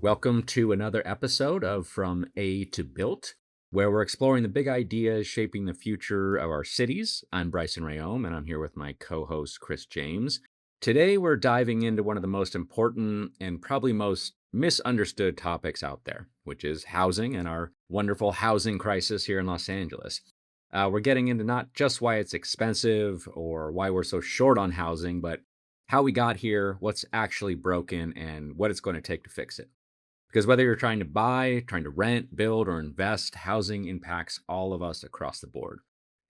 Welcome to another episode of From A to Built, where we're exploring the big ideas shaping the future of our cities. I'm Bryson Rayom, and I'm here with my co-host, Chris James. Today, we're diving into one of the most important and probably most misunderstood topics out there, which is housing and our wonderful housing crisis here in Los Angeles. We're getting into not just why it's expensive or why we're so short on housing, but how we got here, what's actually broken, and what it's going to take to fix it. Because whether you're trying to buy, trying to rent, build, or invest, housing impacts all of us across the board.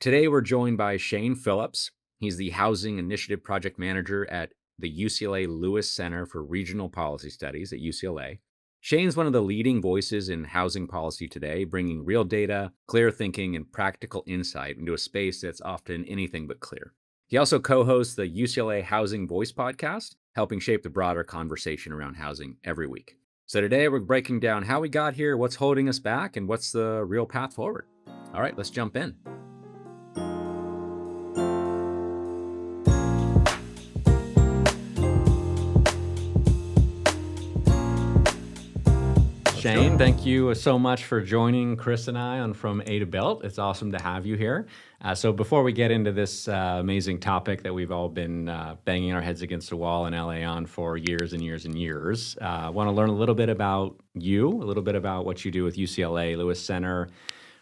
Today, we're joined by Shane Phillips. He's the Housing Initiative Project Manager at the UCLA Lewis Center for Regional Policy Studies at UCLA. Shane's one of the leading voices in housing policy today, bringing real data, clear thinking, and practical insight into a space that's often anything but clear. He also co-hosts the UCLA Housing Voice podcast, helping shape the broader conversation around housing every week. So today we're breaking down how we got here, what's holding us back, and what's the real path forward. All right, let's jump in. Shane, thank you so much for joining Chris and I on From A to Built. It's awesome to have you here. So before we get into this amazing topic that we've all been banging our heads against the wall in LA on for years and years and years, I want to learn a little bit about you, a little bit about what you do with UCLA Lewis Center,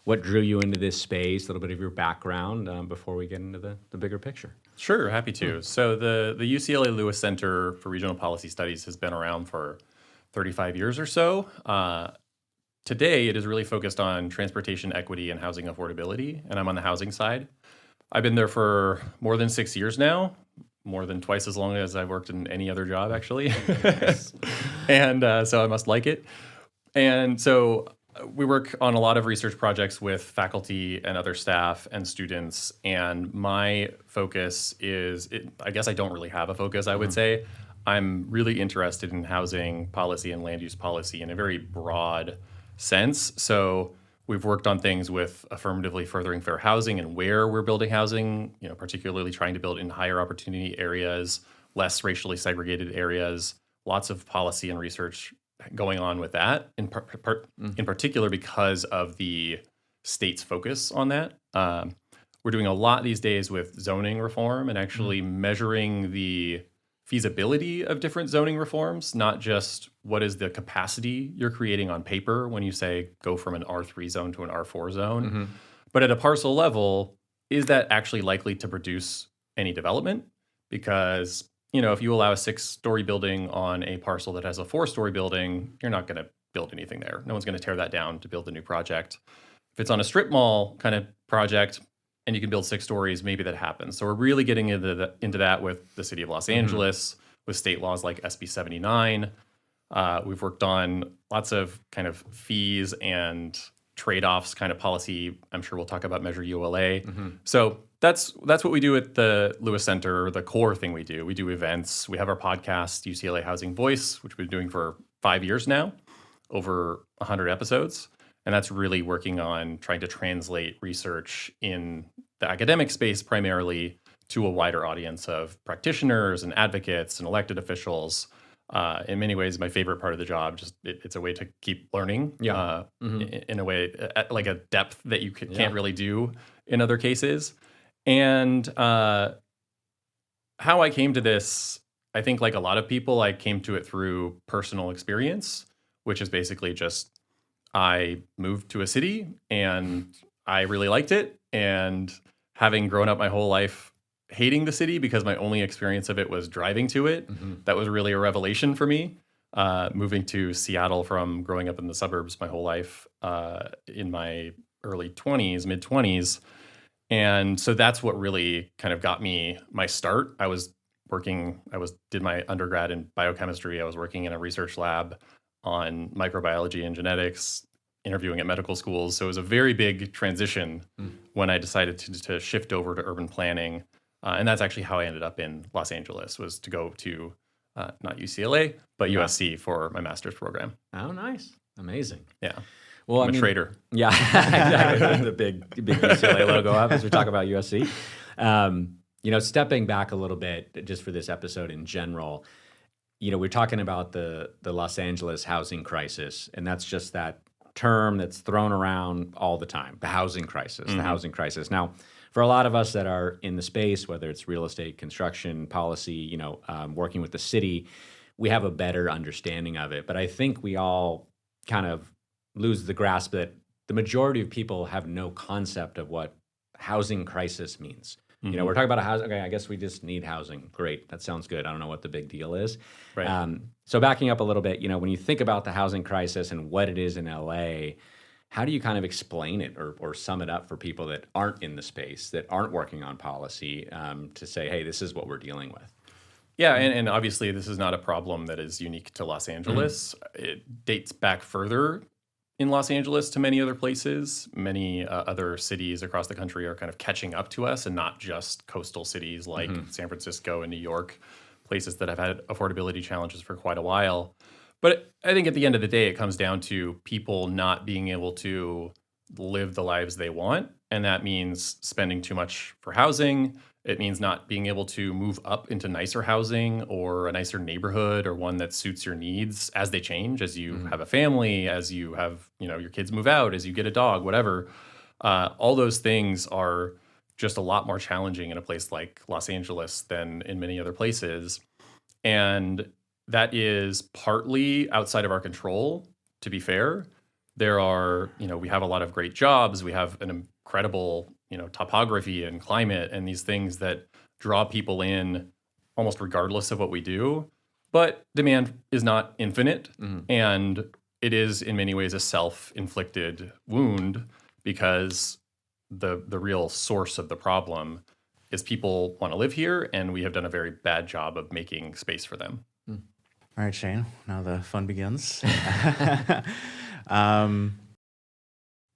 what drew you into this space, a little bit of your background before we get into the bigger picture. Sure, happy to. So the UCLA Lewis Center for Regional Policy Studies has been around for 35 years or so. Today, it is really focused on transportation equity and housing affordability, and I'm on the housing side. I've been there for more than 6 years now, more than twice as long as I've worked in any other job, actually. And so I must like it. And so we work on a lot of research projects with faculty and other staff and students, and my focus is, I guess I don't really have a focus, I would say. I'm really interested in housing policy and land use policy in a very broad sense. So we've worked on things with affirmatively furthering fair housing and where we're building housing, particularly trying to build in higher opportunity areas, less racially segregated areas, lots of policy and research going on with that, in particular because of the state's focus on that. We're doing a lot these days with zoning reform and actually measuring the feasibility of different zoning reforms, not just what is the capacity you're creating on paper when you say go from an R3 zone to an R4 zone, but at a parcel level, is that actually likely to produce any development? Because, if you allow a 6-story building on a parcel that has a 4-story building, you're not going to build anything there. No one's going to tear that down to build a new project. If it's on a strip mall kind of project, and you can build 6 stories, maybe that happens. So we're really getting into that with the city of Los Angeles, with state laws like SB 79. We've worked on lots of kind of fees and trade-offs kind of policy. I'm sure we'll talk about Measure ULA. So that's what we do at the Lewis Center, the core thing we do. We do events. We have our podcast, UCLA Housing Voice, which we've been doing for 5 years now, over 100 episodes. And that's really working on trying to translate research in the academic space primarily to a wider audience of practitioners and advocates and elected officials. In many ways, my favorite part of the job, just it's a way to keep learning in a way, like a depth that you can't really do in other cases. And how I came to this, I think like a lot of people, I came to it through personal experience, which is basically just I moved to a city and I really liked it. And having grown up my whole life hating the city because my only experience of it was driving to it, that was really a revelation for me. Moving to Seattle from growing up in the suburbs my whole life in my early 20s, mid 20s. And so that's what really kind of got me my start. Did my undergrad in biochemistry. I was working in a research lab on microbiology and genetics, interviewing at medical schools. So it was a very big transition when I decided to shift over to urban planning. And that's actually how I ended up in Los Angeles, was to go to not UCLA, but USC for my master's program. Oh, nice. Amazing. Yeah. Well, I'm a trader. Yeah, exactly. The big UCLA logo up as we talk about USC. Stepping back a little bit just for this episode in general, we're talking about the Los Angeles housing crisis, and that's just that term that's thrown around all the time, the housing crisis, the Hmm. housing crisis. Now, for a lot of us that are in the space, whether it's real estate, construction, policy, working with the city, we have a better understanding of it. But I think we all kind of lose the grasp that the majority of people have no concept of what housing crisis means. We're Hmm. talking about a house. Okay, I guess we just need housing. Great, that sounds good. I don't know what the big deal is. Right. So backing up a little bit, when you think about the housing crisis and what it is in LA, how do you kind of explain it or sum it up for people that aren't in the space, that aren't working on policy, to say, hey, this is what we're dealing with? Yeah, and obviously this is not a problem that is unique to Los Angeles. It dates back further in Los Angeles to many other places. Many other cities across the country are kind of catching up to us, and not just coastal cities like San Francisco and New York, places that have had affordability challenges for quite a while. But I think at the end of the day, it comes down to people not being able to live the lives they want. And that means spending too much for housing. It means not being able to move up into nicer housing or a nicer neighborhood or one that suits your needs as they change, as you have a family, as you have, your kids move out, as you get a dog, whatever. All those things are just a lot more challenging in a place like Los Angeles than in many other places. And that is partly outside of our control, to be fair. We have a lot of great jobs. We have an incredible, topography and climate and these things that draw people in almost regardless of what we do. But demand is not infinite. And it is in many ways a self-inflicted wound, because the real source of the problem is people want to live here, and we have done a very bad job of making space for them. All right, Shane, now the fun begins. um,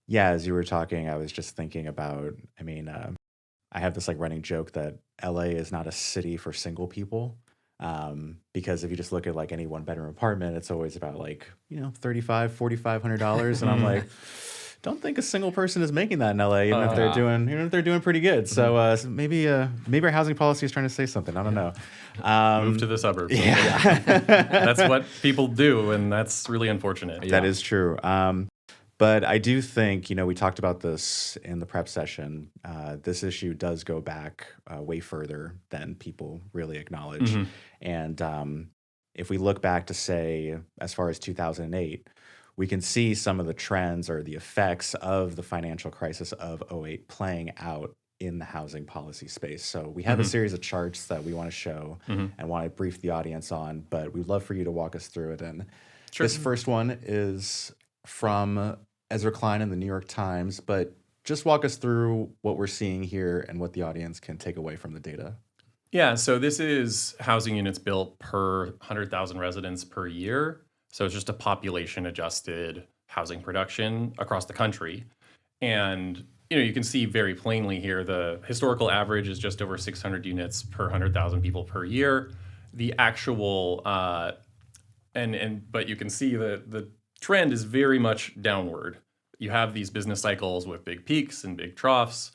yeah, as you were talking, I was just thinking about, I have this like running joke that LA is not a city for single people. Because if you just look at like any one bedroom apartment, it's always about like, $3,500, $4,500. And I'm like, don't think a single person is making that in LA, even if they're doing pretty good. So maybe our housing policy is trying to say something. I don't know. Move to the suburbs. Yeah. That's what people do, and that's really unfortunate. That is true. But I do think, we talked about this in the prep session. This issue does go back way further than people really acknowledge. And if we look back to, say, as far as 2008, we can see some of the trends or the effects of the financial crisis of '08 playing out in the housing policy space. So we have a series of charts that we want to show and want to brief the audience on, but we'd love for you to walk us through it. And this first one is from Ezra Klein in the New York Times, but just walk us through what we're seeing here and what the audience can take away from the data. Yeah, so this is housing units built per 100,000 residents per year. So it's just a population adjusted housing production across the country. And you can see very plainly here, the historical average is just over 600 units per 100,000 people per year. The actual but you can see the trend is very much downward. You have these business cycles with big peaks and big troughs,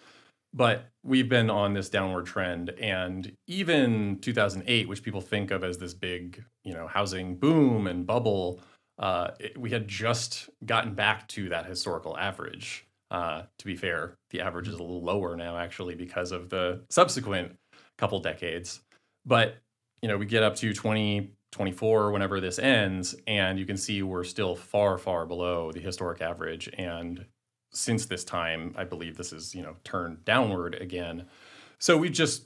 but we've been on this downward trend. And even 2008, which people think of as this big, housing boom and bubble, we had just gotten back to that historical average. To be fair, the average is a little lower now, actually, because of the subsequent couple decades. But, we get up to 2024, whenever this ends, and you can see we're still far, far below the historic average. And since this time, I believe this is, turned downward again. So we've just,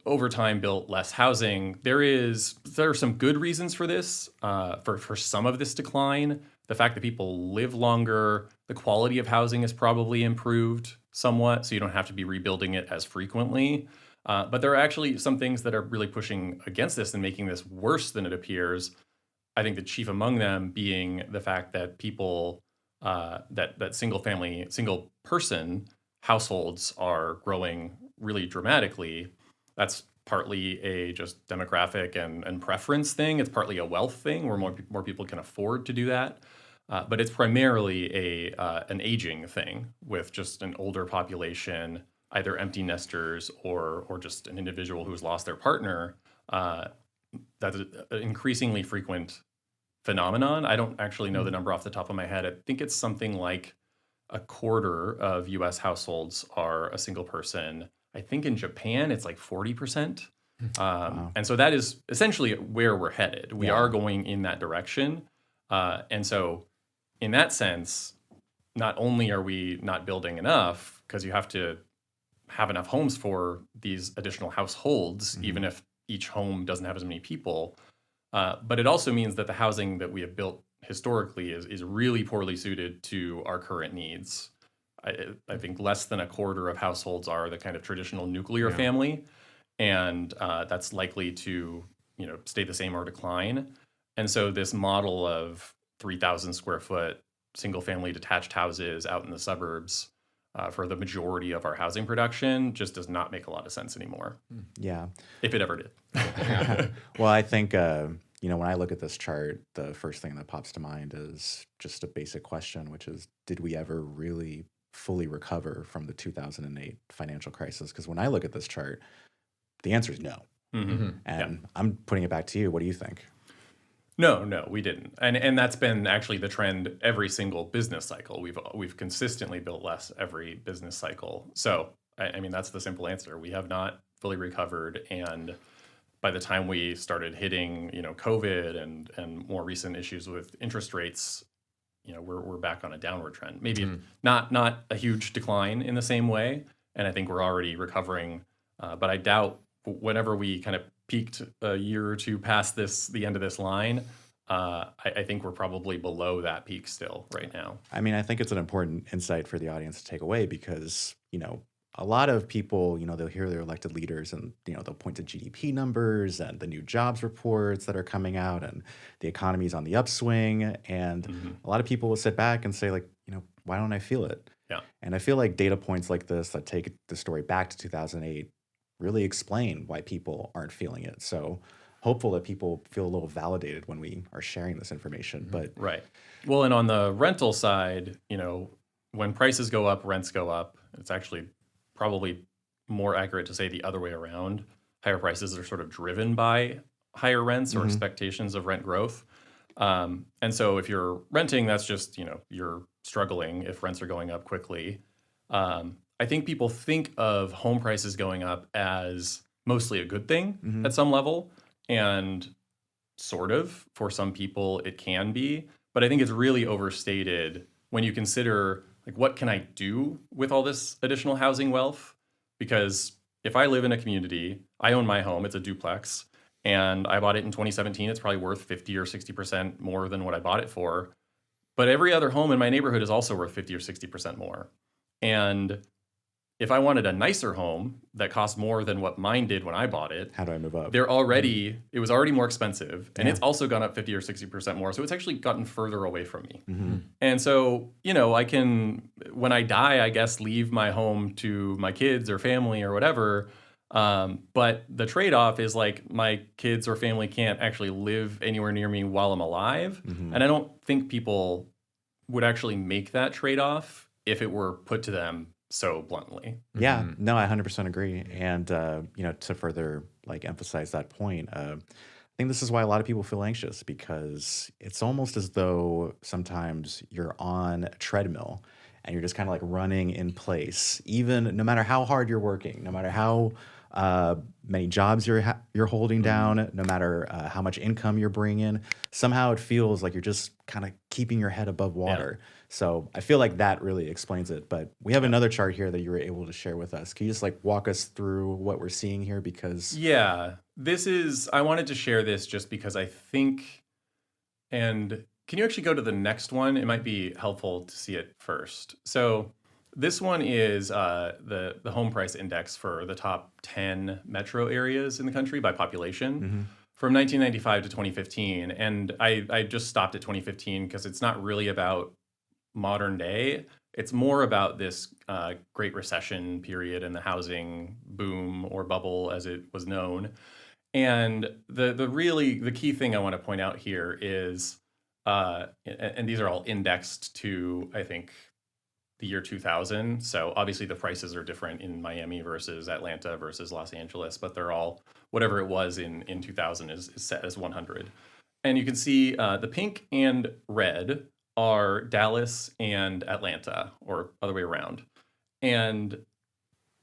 over time built less housing. There are some good reasons for this, for some of this decline. The fact that people live longer, the quality of housing has probably improved somewhat, so you don't have to be rebuilding it as frequently. But there are actually some things that are really pushing against this and making this worse than it appears. I think the chief among them being the fact that people, that single person households are growing really dramatically. That's partly a just demographic and preference thing. It's partly a wealth thing where more people can afford to do that. But it's primarily an aging thing with just an older population, either empty nesters or just an individual who's lost their partner. that's an increasingly frequent phenomenon. I don't actually know the number off the top of my head. I think it's something like a quarter of US households are a single person. I think in Japan, it's like 40%. Wow. And so that is essentially where we're headed. We Yeah. are going in that direction. And so, in that sense, not only are we not building enough, because you have to have enough homes for these additional households, even if each home doesn't have as many people, but it also means that the housing that we have built historically is really poorly suited to our current needs. I think less than a quarter of households are the kind of traditional nuclear Yeah. family, and that's likely to stay the same or decline. And so this model of 3,000 square foot single family detached houses out in the suburbs for the majority of our housing production just does not make a lot of sense anymore, Yeah. if it ever did. Well, I think, when I look at this chart, the first thing that pops to mind is just a basic question, which is, did we ever really fully recover from the 2008 financial crisis? Because when I look at this chart, the answer is no. Mhm. And I'm putting it back to you. What do you think? No, we didn't, and that's been actually the trend every single business cycle. We've consistently built less every business cycle. So I mean that's the simple answer. We have not fully recovered, and by the time we started hitting COVID and more recent issues with interest rates, we're back on a downward trend. Maybe not a huge decline in the same way, and I think we're already recovering. But I doubt whenever we kind of peaked a year or two past the end of this line, I think we're probably below that peak still right now. I mean, I think it's an important insight for the audience to take away because, a lot of people, they'll hear their elected leaders and, they'll point to GDP numbers and the new jobs reports that are coming out and the economy's on the upswing. And a lot of people will sit back and say, like, why don't I feel it? Yeah. And I feel like data points like this that take the story back to 2008 really explain why people aren't feeling it. So hopeful that people feel a little validated when we are sharing this information. But Right. Well, and on the rental side, when prices go up, rents go up. It's actually probably more accurate to say the other way around. Higher prices are sort of driven by higher rents or expectations of rent growth. And so if you're renting, that's just, you're struggling if rents are going up quickly. I think people think of home prices going up as mostly a good thing at some level. And sort of, for some people, it can be. But I think it's really overstated when you consider, like, what can I do with all this additional housing wealth? Because if I live in a community, I own my home, it's a duplex, and I bought it in 2017, it's probably worth 50 or 60% more than what I bought it for. But every other home in my neighborhood is also worth 50 or 60% more. And if I wanted a nicer home that cost more than what mine did when I bought it, how do I move up? it was already more expensive, and Yeah. it's also gone up 50 or 60% more. So it's actually gotten further away from me. And so, I can, when I die, I guess, leave my home to my kids or family or whatever. But the trade-off is like my kids or family can't actually live anywhere near me while I'm alive. And I don't think people would actually make that trade-off if it were put to them so bluntly. Yeah, no, I 100% agree. And, to further emphasize that point, I think this is why a lot of people feel anxious because it's almost as though sometimes you're on a treadmill and you're just kind of running in place, even no matter how hard you're working, no matter how many jobs you're holding down, no matter how much income you're bringing. Somehow it feels like you're just kind of keeping your head above water. So I feel like that really explains it. But we have another chart here that you were able to share with us. Can you just walk us through what we're seeing here? Because Yeah, I wanted to share this just because I think, and can you actually go to the next one? It might be helpful to see it first. So this one is the home price index for the top 10 metro areas in the country by population from 1995 to 2015. And I just stopped at 2015 because it's not really about modern day. It's more about this Great Recession period and the housing boom or bubble as it was known. And the key thing I want to point out here is, and these are all indexed to, I think, the year 2000. So obviously the prices are different in Miami versus Atlanta versus Los Angeles, but they're all, whatever it was in 2000 is set as 100. And you can see the pink and red are Dallas and Atlanta, or other way around. And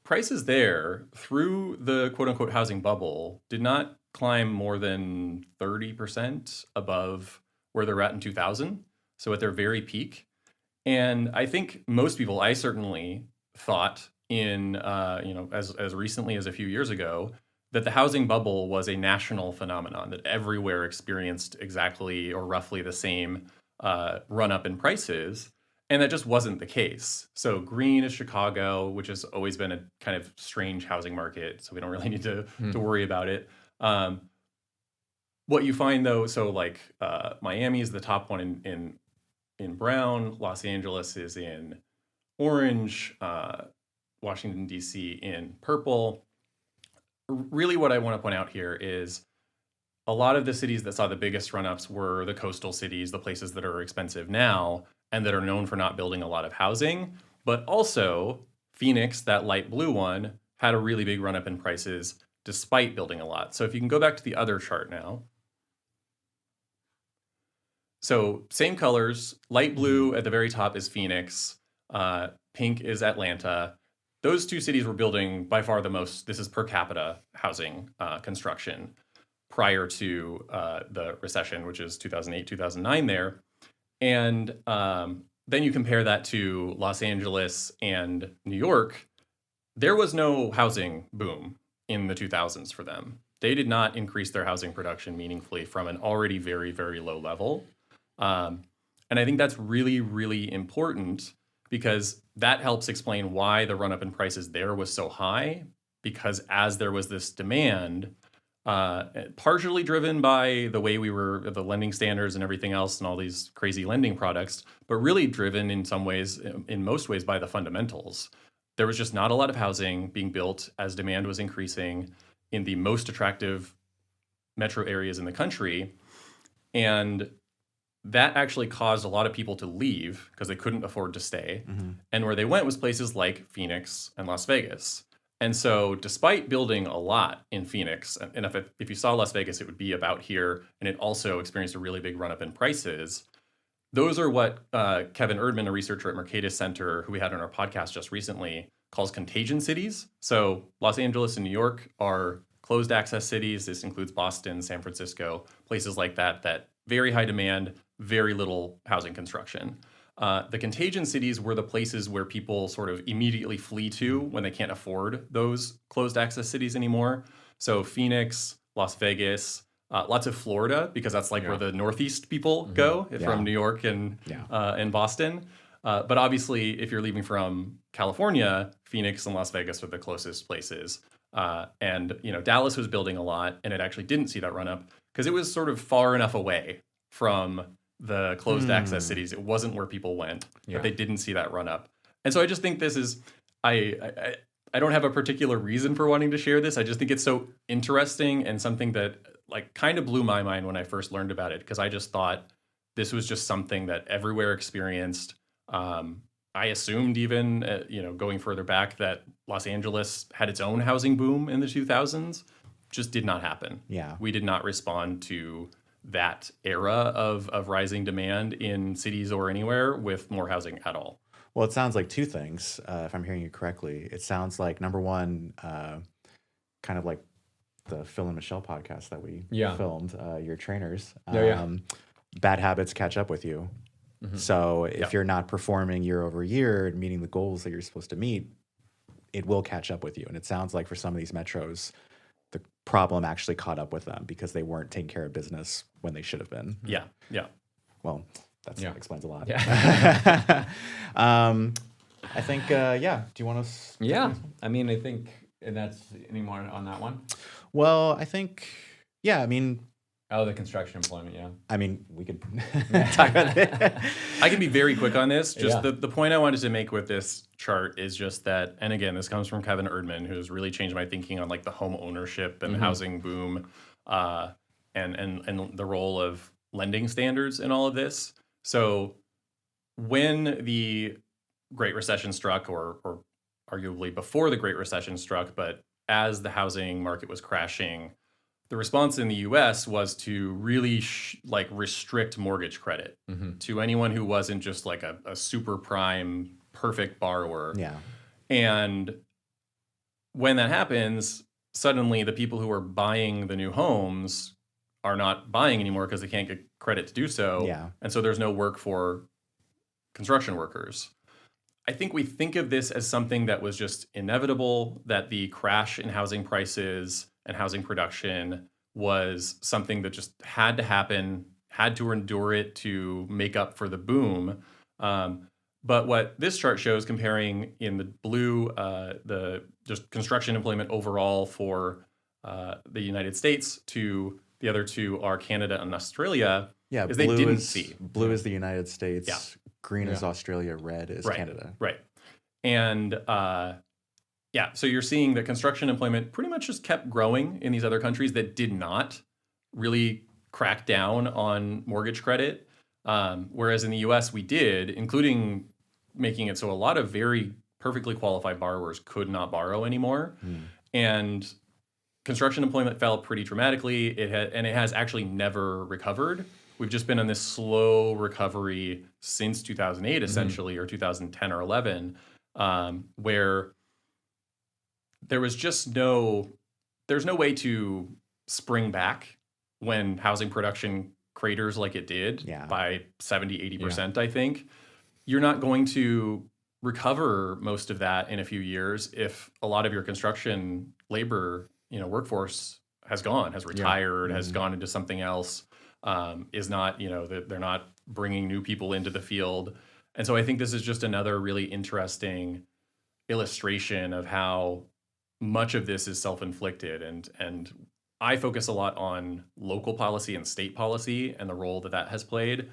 prices there through the quote unquote housing bubble did not climb more than 30% above where they're at in 2000. So at their very peak. And I think most people, I certainly thought in, as recently as a few years ago, that the housing bubble was a national phenomenon, that everywhere experienced exactly or roughly the same run up in prices. And that just wasn't the case. So green is Chicago, which has always been a kind of strange housing market. So we don't really need to worry about it. What you find though, so like Miami is the top one in brown, Los Angeles is in orange, Washington, D.C. in purple. Really what I want to point out here is a lot of the cities that saw the biggest run-ups were the coastal cities, the places that are expensive now and that are known for not building a lot of housing. But also Phoenix, that light blue one, had a really big run-up in prices despite building a lot. So if you can go back to the other chart now. So same colors, light blue at the very top is Phoenix, pink is Atlanta. Those two cities were building by far the most, this is per capita housing construction prior to the recession, which is 2008, 2009 there. And then you compare that to Los Angeles and New York, there was no housing boom in the 2000s for them. They did not increase their housing production meaningfully from an already very, very low level. And I think that's really, really important because that helps explain why the run-up in prices there was so high, because as there was this demand, partially driven by the way we were, the lending standards and everything else and all these crazy lending products, but really driven in some ways, in most ways, by the fundamentals. There was just not a lot of housing being built as demand was increasing in the most attractive metro areas in the country. And that actually caused a lot of people to leave because they couldn't afford to stay. Mm-hmm. And where they went was places like Phoenix and Las Vegas. And so despite building a lot in Phoenix, and if you saw Las Vegas, it would be about here, and it also experienced a really big run-up in prices. Those are what Kevin Erdman, a researcher at Mercatus Center, who we had on our podcast just recently, calls contagion cities. So Los Angeles and New York are closed access cities. This includes Boston, San Francisco, places like that, that very high demand, very little housing construction. The contagion cities were the places where people sort of immediately flee to when they can't afford those closed access cities anymore. So Phoenix, Las Vegas, lots of Florida, because that's like where the Northeast people go from New York and Boston. But obviously, if you're leaving from California, Phoenix and Las Vegas are the closest places. And Dallas was building a lot, and it actually didn't see that run up because it was sort of far enough away from the closed access cities. It wasn't where people went, but they didn't see that run up. And so I just think this is, I don't have a particular reason for wanting to share this. I just think it's so interesting and something that like kind of blew my mind when I first learned about it, because I just thought this was just something that everywhere experienced. I assumed even, going further back, that Los Angeles had its own housing boom in the 2000s. Just did not happen. Yeah. We did not respond to that era of rising demand in cities or anywhere with more housing at all. Well, it sounds like two things, if I'm hearing you correctly. It sounds like, number one, kind of like the Phil and Michelle podcast that we filmed, your trainers. Bad habits catch up with you. Mm-hmm. So if you're not performing year over year and meeting the goals that you're supposed to meet, it will catch up with you. And it sounds like for some of these metros, the problem actually caught up with them because they weren't taking care of business when they should have been. Yeah. Well, that explains a lot. Yeah. I think, do you want to? Yeah. I mean, I think, and that's any more on that one? Well, I think, Oh, the construction employment, yeah. I mean, we could talk about it. I can be very quick on this. Just the point I wanted to make with this chart is just that, and again, this comes from Kevin Erdman, who's really changed my thinking on like the home ownership and housing boom, and the role of lending standards in all of this. So when the Great Recession struck, or arguably before the Great Recession struck, but as the housing market was crashing, the response in the U.S. was to really restrict mortgage credit to anyone who wasn't just like a super prime perfect borrower. Yeah. And when that happens, suddenly the people who are buying the new homes are not buying anymore because they can't get credit to do so. Yeah. And so there's no work for construction workers. I think we think of this as something that was just inevitable, that the crash in housing prices and housing production was something that just had to happen, had to endure it to make up for the boom. But what this chart shows, comparing in the blue, the just construction employment overall for the United States, to the other two are Canada and Australia, Yeah. is they didn't see. Blue is the United States. Yeah. Green is Australia. Red is Canada. Right. And so you're seeing that construction employment pretty much just kept growing in these other countries that did not really crack down on mortgage credit. Whereas in the US, we did, including making it so a lot of very perfectly qualified borrowers could not borrow anymore. And construction employment fell pretty dramatically. It has actually never recovered. We've just been on this slow recovery since 2008, essentially, or 2010 or 11, where there's no way to spring back when housing production craters like it did by 70, 80%, I think. You're not going to recover most of that in a few years if a lot of your construction labor, workforce has retired, has gone into something else, is not, they're not bringing new people into the field. And so I think this is just another really interesting illustration of how much of this is self-inflicted. And I focus a lot on local policy and state policy and the role that has played.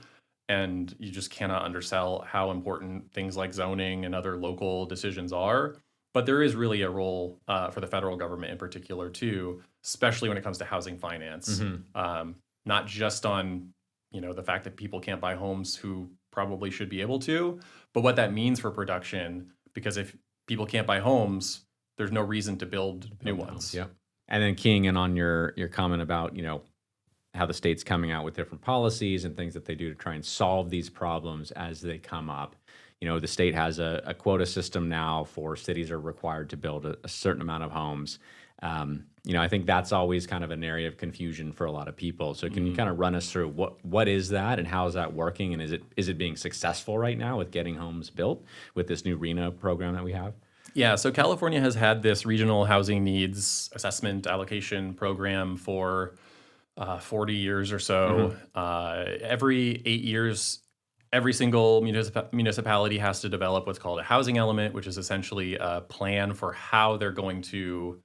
And you just cannot undersell how important things like zoning and other local decisions are. But there is really a role for the federal government in particular, too, especially when it comes to housing finance. Not just on, the fact that people can't buy homes who probably should be able to, but what that means for production. Because if people can't buy homes, there's no reason to build new ones. Yeah. And then keying in on your comment about, how the state's coming out with different policies and things that they do to try and solve these problems as they come up. The state has a quota system now for cities are required to build a certain amount of homes. I think that's always kind of an area of confusion for a lot of people. So can you kind of run us through what is that and how is that working? And is it being successful right now with getting homes built with this new RHNA program that we have? Yeah, so California has had this regional housing needs assessment allocation program for 40 years or so. Every 8 years, every single municipality has to develop what's called a housing element, which is essentially a plan for how they're going to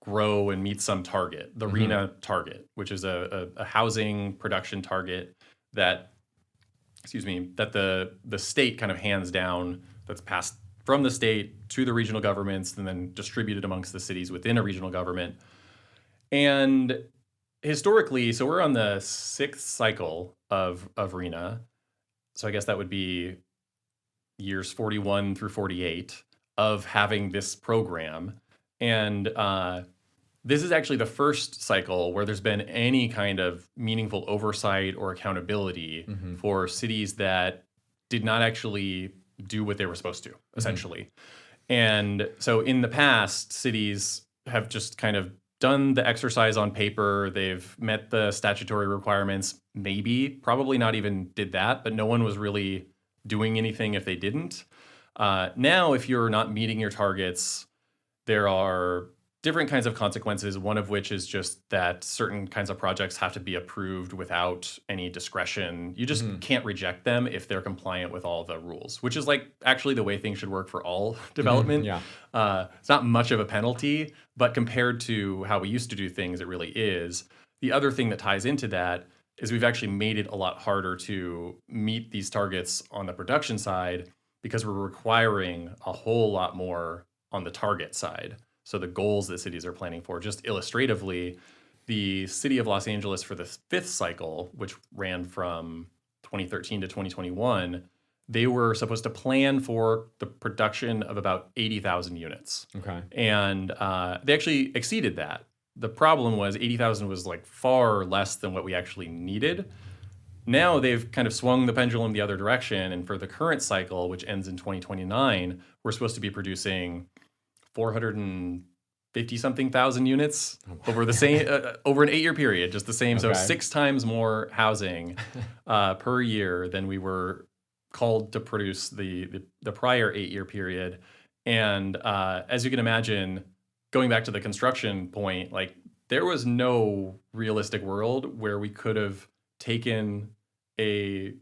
grow and meet some target, the RHNA target, which is a housing production target that the state kind of hands down, that's passed from the state to the regional governments and then distributed amongst the cities within a regional government. And historically, so we're on the 6th cycle of RHNA. So I guess that would be years 41 through 48 of having this program. And this is actually the first cycle where there's been any kind of meaningful oversight or accountability for cities that did not actually do what they were supposed to, essentially. And so in the past, cities have just kind of done the exercise on paper. They've met the statutory requirements, probably not even did that, but no one was really doing anything if they didn't. Now, if you're not meeting your targets, there are different kinds of consequences, one of which is just that certain kinds of projects have to be approved without any discretion. You just can't reject them if they're compliant with all the rules, which is like actually the way things should work for all development. It's not much of a penalty, but compared to how we used to do things, it really is. The other thing that ties into that is we've actually made it a lot harder to meet these targets on the production side because we're requiring a whole lot more on the target side. So the goals that cities are planning for, just illustratively, the city of Los Angeles for the 5th cycle, which ran from 2013 to 2021, they were supposed to plan for the production of about 80,000 units. Okay. And they actually exceeded that. The problem was 80,000 was like far less than what we actually needed. Now they've kind of swung the pendulum the other direction. And for the current cycle, which ends in 2029, we're supposed to be producing 450 something thousand units over the same over an 8-year period, just the same. So Okay. 6 times more housing per year than we were called to produce the prior 8-year period. And as you can imagine, going back to the construction point, like there was no realistic world where we could have taken a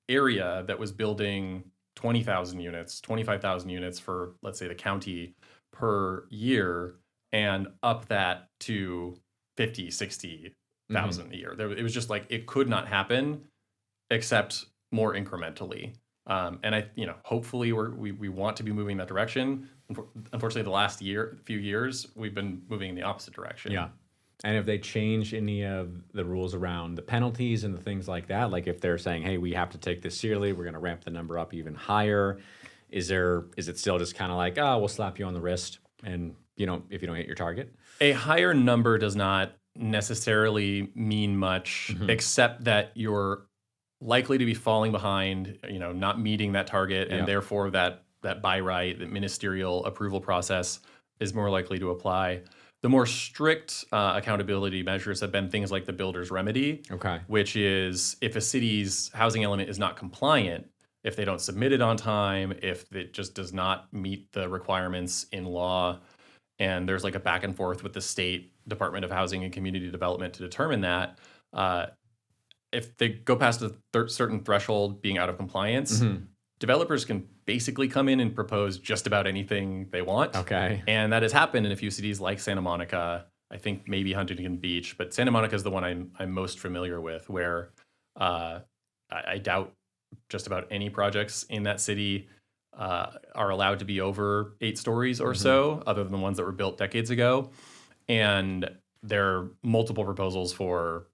area that was building 20,000 units, 25,000 units for, let's say, the county per year, and up that to 50, 60,000 a year. It was just like, it could not happen except more incrementally. And hopefully we want to be moving that direction. Unfortunately, the last few years, we've been moving in the opposite direction. Yeah. And if they change any of the rules around the penalties and the things like that, like if they're saying, hey, we have to take this seriously, we're going to ramp the number up even higher, is it still just kind of like, we'll slap you on the wrist and, if you don't hit your target? A higher number does not necessarily mean much, except that you're likely to be falling behind, not meeting that target, and therefore that by right, the ministerial approval process is more likely to apply. The more strict accountability measures have been things like the builder's remedy, which is if a city's housing element is not compliant, if they don't submit it on time, if it just does not meet the requirements in law, and there's like a back and forth with the state Department of Housing and Community Development to determine that, if they go past a certain threshold being out of compliance, developers can basically come in and propose just about anything they want. Okay. And that has happened in a few cities like Santa Monica, I think maybe Huntington Beach, but Santa Monica is the one I'm most familiar with, where I doubt just about any projects in that city are allowed to be over 8 stories or so, other than the ones that were built decades ago. And there are multiple proposals for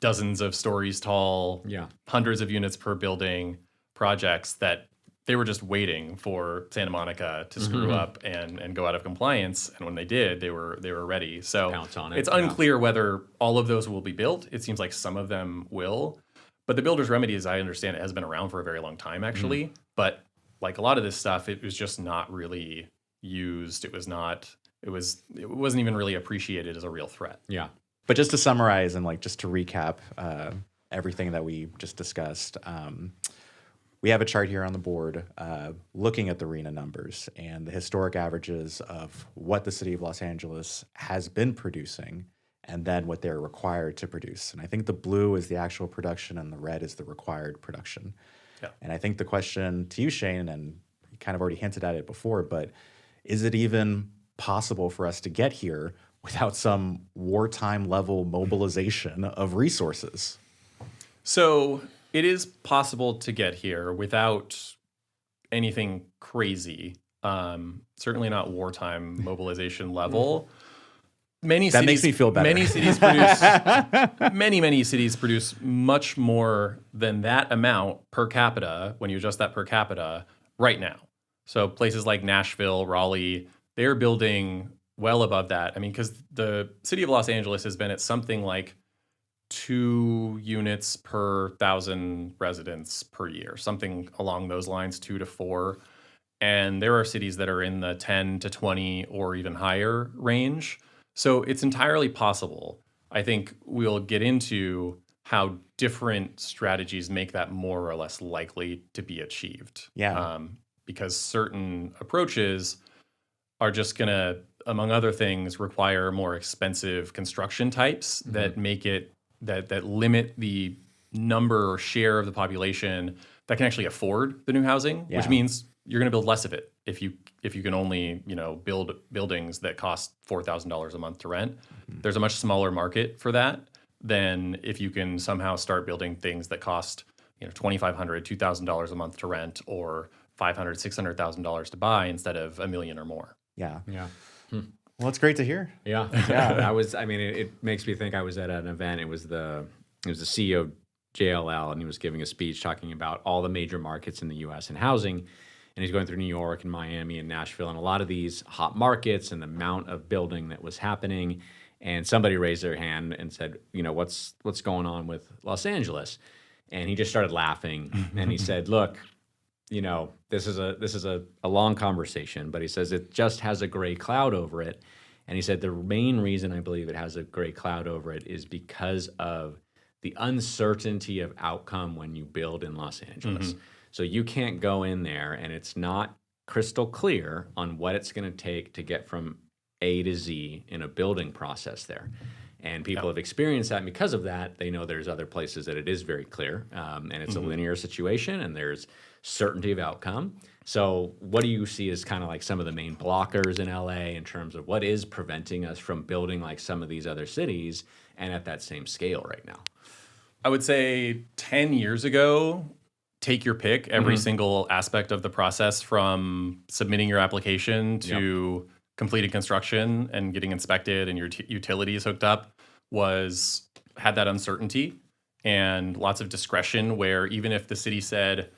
dozens of stories tall, hundreds of units per building projects that they were just waiting for Santa Monica to screw up and go out of compliance. And when they did, they were ready. So Pounce on it, it's unclear whether all of those will be built. It seems like some of them will. But the builder's remedy, as I understand it, has been around for a very long time, actually. But like a lot of this stuff, it was just not really used. It wasn't even really appreciated as a real threat. Yeah. But just to summarize and just to recap everything that we just discussed, we have a chart here on the board looking at the RHNA numbers and the historic averages of what the city of Los Angeles has been producing and then what they're required to produce. And I think the blue is the actual production and the red is the required production. Yeah. And I think the question to you, Shane, and you kind of already hinted at it before, but is it even possible for us to get here without some wartime level mobilization of resources? So it is possible to get here without anything crazy. Certainly not wartime mobilization level. That makes me feel better. Many cities produce many cities produce much more than that amount per capita when you adjust that per capita right now. So places like Nashville, Raleigh, they're building well above that. I mean, because the city of Los Angeles has been at something like 2 units per 1,000 residents per year, something along those lines, 2 to 4. And there are cities that are in the 10 to 20 or even higher range. So it's entirely possible. I think we'll get into how different strategies make that more or less likely to be achieved. Yeah. Because certain approaches are just going to, among other things, require more expensive construction types that make it, that limit the number or share of the population that can actually afford the new housing, which means you're going to build less of it if you can only build buildings that cost $4,000 a month to rent. There's a much smaller market for that than if you can somehow start building things that cost $2,500, $2,000 a month to rent, or $500,000, $600,000 to buy instead of $1 million or more. Yeah. Yeah. Well, it's great to hear. Yeah. It makes me think I was at an event. It was the CEO JLL, and he was giving a speech talking about all the major markets in the U.S. and housing. And he's going through New York and Miami and Nashville and a lot of these hot markets and the amount of building that was happening. And somebody raised their hand and said, what's going on with Los Angeles? And he just started laughing. And he said, look, this is a long conversation, but he says it just has a gray cloud over it. And he said the main reason I believe it has a gray cloud over it is because of the uncertainty of outcome when you build in Los Angeles. So you can't go in there and it's not crystal clear on what it's going to take to get from A to Z in a building process there. And people have experienced that. And because of that, they know there's other places that it is very clear. And it's a linear situation and there's certainty of outcome. So what do you see as kind of like some of the main blockers in LA in terms of what is preventing us from building like some of these other cities and at that same scale right now? I would say 10 years ago, take your pick, every single aspect of the process from submitting your application to completed construction and getting inspected and your utilities hooked up had that uncertainty and lots of discretion where even if the city said,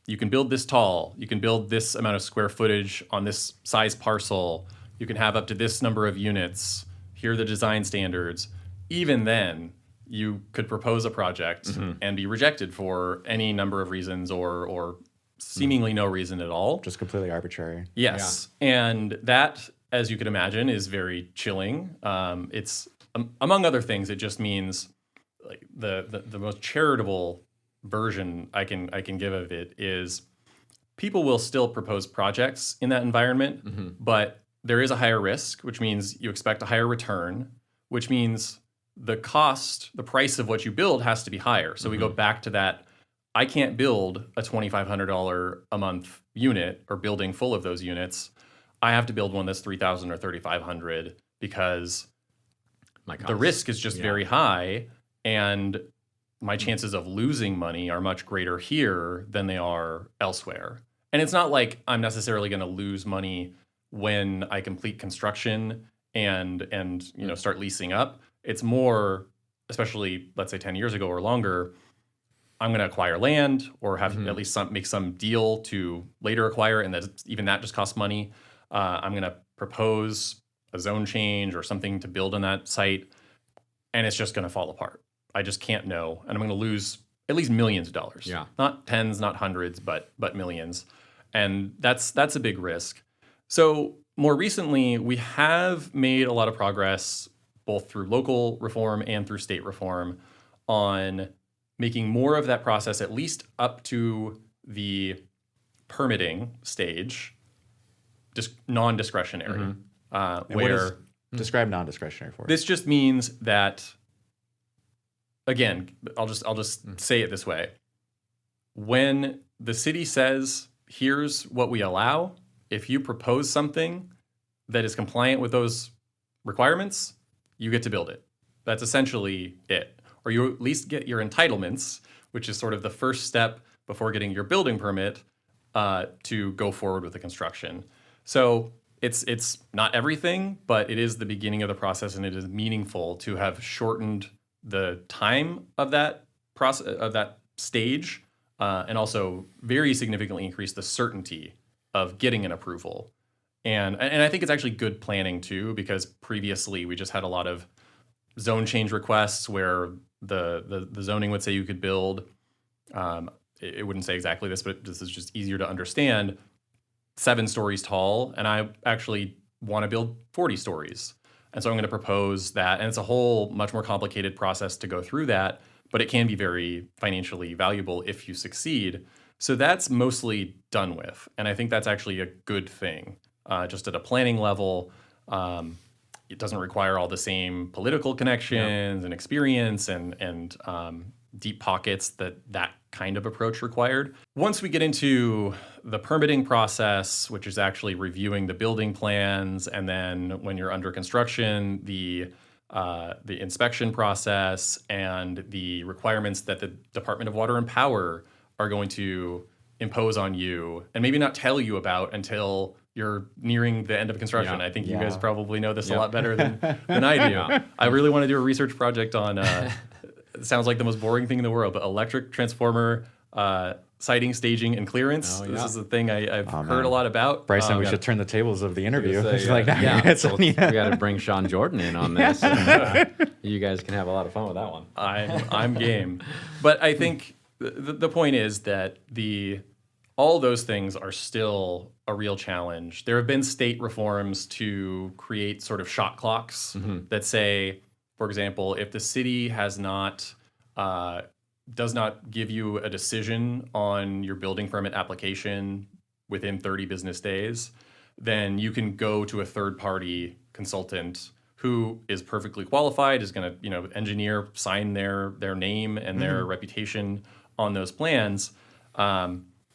you can build this tall, you can build this amount of square footage on this size parcel, you can have up to this number of units, here are the design standards, even then, you could propose a project and be rejected for any number of reasons or seemingly no reason at all. Just completely arbitrary. Yes. Yeah. And that, as you could imagine, is very chilling. It's, among other things, it just means like the most charitable version I can give of it is people will still propose projects in that environment, but there is a higher risk, which means you expect a higher return, which means the price of what you build has to be higher. So we go back to that. I can't build a $2,500 a month unit or building full of those units. I have to build one that's $3,000 or $3,500 because the risk is just very high and my chances of losing money are much greater here than they are elsewhere. And it's not like I'm necessarily going to lose money when I complete construction and start leasing up. It's more, especially let's say 10 years ago or longer, I'm going to acquire land or have at least make some deal to later acquire, and even that just costs money. I'm going to propose a zone change or something to build on that site, and it's just going to fall apart. I just can't know, and I'm going to lose at least millions of dollars. Yeah, not tens, not hundreds, but millions, and that's a big risk. So more recently, we have made a lot of progress, both through local reform and through state reform, on making more of that process, at least up to the permitting stage, just non-discretionary. Where describe non-discretionary for us. This just means that, again, I'll just say it this way: when the city says, "Here's what we allow," if you propose something that is compliant with those requirements, you get to build it. That's essentially it. Or you at least get your entitlements, which is sort of the first step before getting your building permit to go forward with the construction. So it's not everything, but it is the beginning of the process, and it is meaningful to have shortened the time of that process, of that stage, and also very significantly increased the certainty of getting an approval. And I think it's actually good planning too, because previously we just had a lot of zone change requests where the zoning would say you could build, it wouldn't say exactly this, but this is just easier to understand, 7 stories tall, and I actually want to build 40 stories. And so I'm going to propose that, and it's a whole much more complicated process to go through that, but it can be very financially valuable if you succeed. So that's mostly done with, and I think that's actually a good thing. Just at a planning level, it doesn't require all the same political connections and experience and deep pockets that kind of approach required. Once we get into the permitting process, which is actually reviewing the building plans, and then when you're under construction, the inspection process and the requirements that the Department of Water and Power are going to impose on you and maybe not tell you about until you're nearing the end of construction. I think you guys probably know this a lot better than I do. I really want to do a research project on it sounds like the most boring thing in the world, but electric transformer, siting, staging, and clearance. Oh, This yeah. is the thing I've Oh, heard a man. lot about. Bryson, we gotta- should turn the tables of the interview. Say, It's like, we got to bring Sean Jordan in on this. You guys can have a lot of fun with that one. I'm game. But I think the point is that all those things are still a real challenge. There have been state reforms to create sort of shot clocks that say, for example, if the city does not give you a decision on your building permit application within 30 business days, then you can go to a third-party consultant who is perfectly qualified, is going to, engineer, sign their name and their reputation on those plans.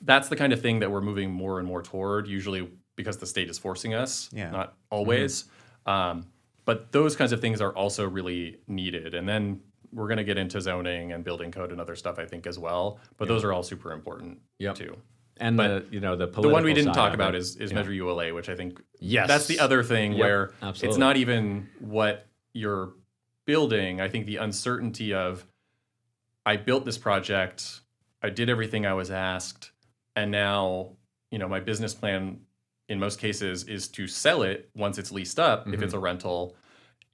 That's the kind of thing that we're moving more and more toward, usually because the state is forcing us, not always. But those kinds of things are also really needed. And then we're going to get into zoning and building code and other stuff, I think, as well. But those are all super important too. And the political The one we didn't side talk of about it. is Measure ULA, which I think Yes. that's the other thing where absolutely. it's not even what you're building. I think the uncertainty of, I built this project, I did everything I was asked, and now, my business plan in most cases is to sell it once it's leased up, if it's a rental.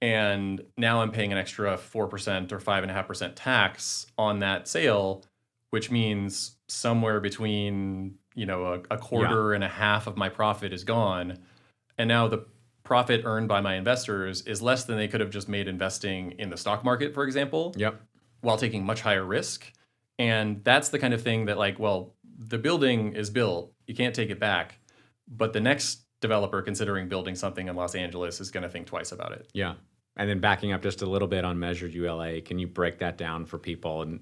And now I'm paying an extra 4% or 5.5% tax on that sale, which means somewhere between, a quarter and a half of my profit is gone. And now the profit earned by my investors is less than they could have just made investing in the stock market, for example, while taking much higher risk. And that's the kind of thing that, the building is built, you can't take it back, but the next developer considering building something in Los Angeles is going to think twice about it. Yeah. And then backing up just a little bit on Measure ULA, can you break that down for people and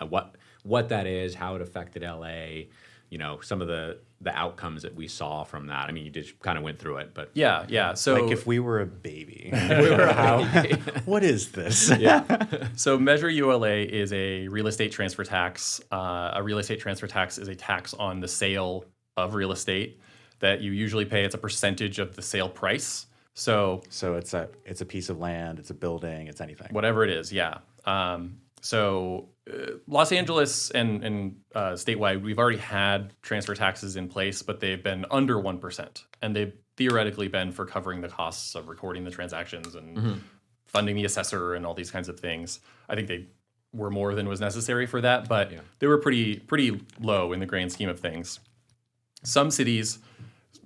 what that is, how it affected LA, some of the outcomes that we saw from that? I mean, you just kind of went through it, but Yeah. So like if we were a baby, what is this? So Measure ULA is a real estate transfer tax. A real estate transfer tax is a tax on the sale of real estate that you usually pay. It's a percentage of the sale price. So it's a piece of land, it's a building, it's anything. whatever it is, yeah. Los Angeles and statewide, we've already had transfer taxes in place, but they've been under 1%. And they've theoretically been for covering the costs of recording the transactions and funding the assessor and all these kinds of things. I think they were more than was necessary for that, but they were pretty low in the grand scheme of things. Some cities,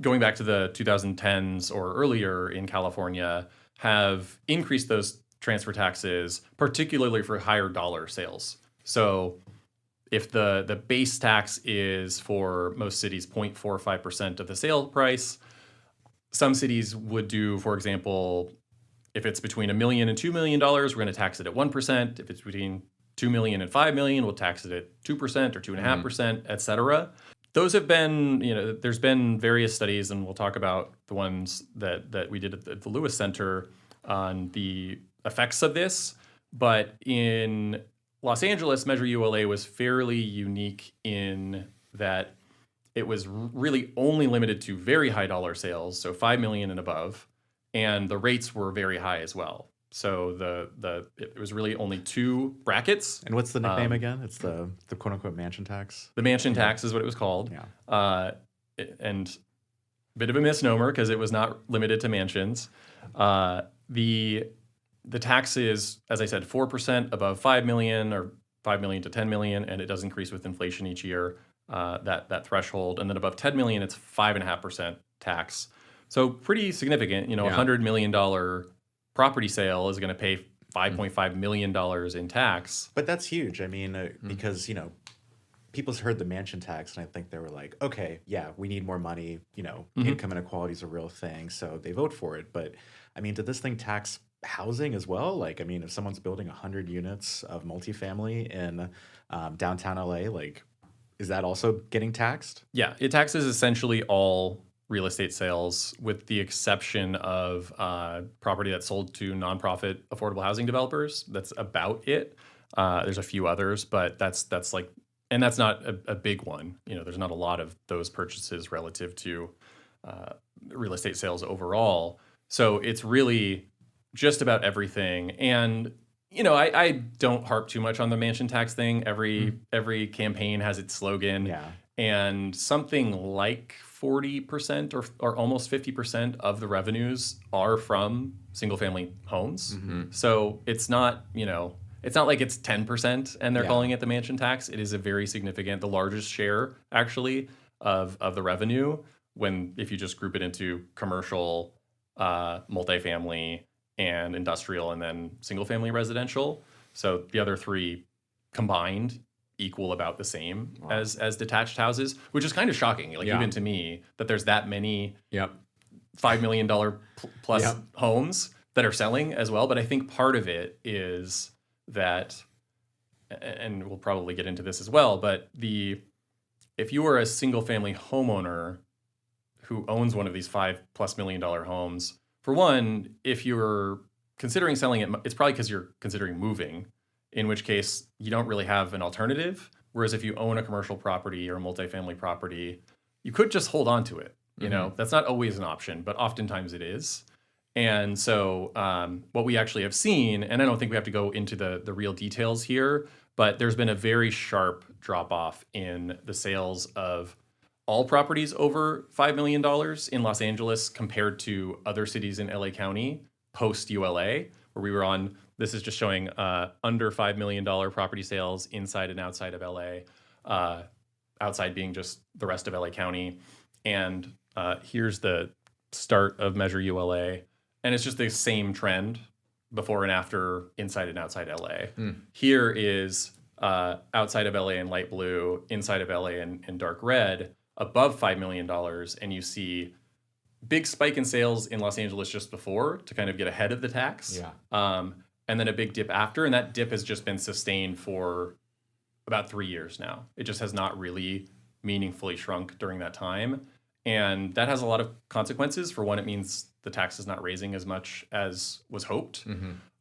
going back to the 2010s or earlier in California, have increased those transfer taxes, particularly for higher dollar sales. So if the base tax is for most cities 0.45% of the sale price, some cities would do, for example, if it's between $1 million and $2 million, we're going to tax it at 1%. If it's between $2 million and $5 million, we'll tax it at 2% or 2.5%, et cetera. Those have been, there's been various studies, and we'll talk about the ones that we did at the Lewis Center on the effects of this. But in Los Angeles, Measure ULA was fairly unique in that it was really only limited to very high dollar sales, so $5 million and above, and the rates were very high as well. So it was really only two brackets. And what's the nickname again? It's the quote unquote mansion tax. The mansion tax is what it was called. Yeah. And a bit of a misnomer because it was not limited to mansions. The tax is, as I said, 4% above 5 million or 5 million to 10 million, and it does increase with inflation each year, that threshold. And then above 10 million, it's 5.5% tax. So pretty significant. $100 million property sale is going to pay $5.5 million in tax. But that's huge. I mean, because, people's heard the mansion tax, and I think they were like, okay, yeah, we need more money. Income inequality is a real thing, so they vote for it. But, I mean, did this thing tax housing as well? Like, I mean, if someone's building 100 units of multifamily in downtown LA, like, is that also getting taxed? Yeah, it taxes essentially all real estate sales, with the exception of property that's sold to nonprofit affordable housing developers. That's about it. There's a few others, but that's like, and that's not a big one. There's not a lot of those purchases relative to real estate sales overall. So it's really just about everything. And I don't harp too much on the mansion tax thing. Every campaign has its slogan. Yeah. And something like 40% or almost 50% of the revenues are from single family homes. So it's not, it's not like it's 10% and they're Yeah. calling it the mansion tax. It is a very significant, the largest share actually of the revenue if you just group it into commercial, multifamily, and industrial, and then single family residential. So the other three combined equal about the same as detached houses, which is kind of shocking, even to me, that there's that many Yep. $5 million plus Yep. homes that are selling as well. But I think part of it is that, and we'll probably get into this as well, but if you are a single family homeowner who owns one of these $5+ million homes, for one, if you're considering selling it, it's probably because you're considering moving, in which case you don't really have an alternative. Whereas if you own a commercial property or a multifamily property, you could just hold on to it. That's not always an option, but oftentimes it is. And so what we actually have seen, and I don't think we have to go into the real details here, but there's been a very sharp drop off in the sales of all properties over $5 million in Los Angeles compared to other cities in LA County post ULA, where we were on. This is just showing under $5 million property sales inside and outside of LA, outside being just the rest of LA County. And here's the start of Measure ULA. And it's just the same trend before and after inside and outside LA. Here is outside of LA in light blue, inside of LA in dark red, above $5 million. And you see big spike in sales in Los Angeles just before to kind of get ahead of the tax. And then a big dip after. And that dip has just been sustained for about 3 years now. It just has not really meaningfully shrunk during that time. And that has a lot of consequences. For one, it means the tax is not raising as much as was hoped.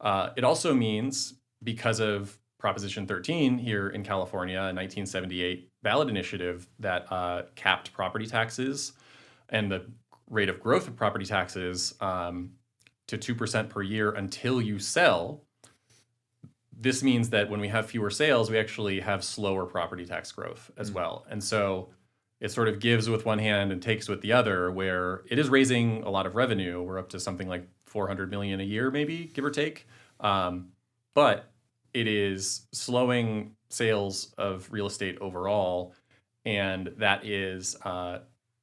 It also means, because of Proposition 13 here in California, a 1978 ballot initiative that capped property taxes and the rate of growth of property taxes to 2% per year until you sell. This means that when we have fewer sales, we actually have slower property tax growth as well. And so it sort of gives with one hand and takes with the other, where it is raising a lot of revenue. We're up to something like $400 million a year, maybe, give or take. But it is slowing sales of real estate overall, and that is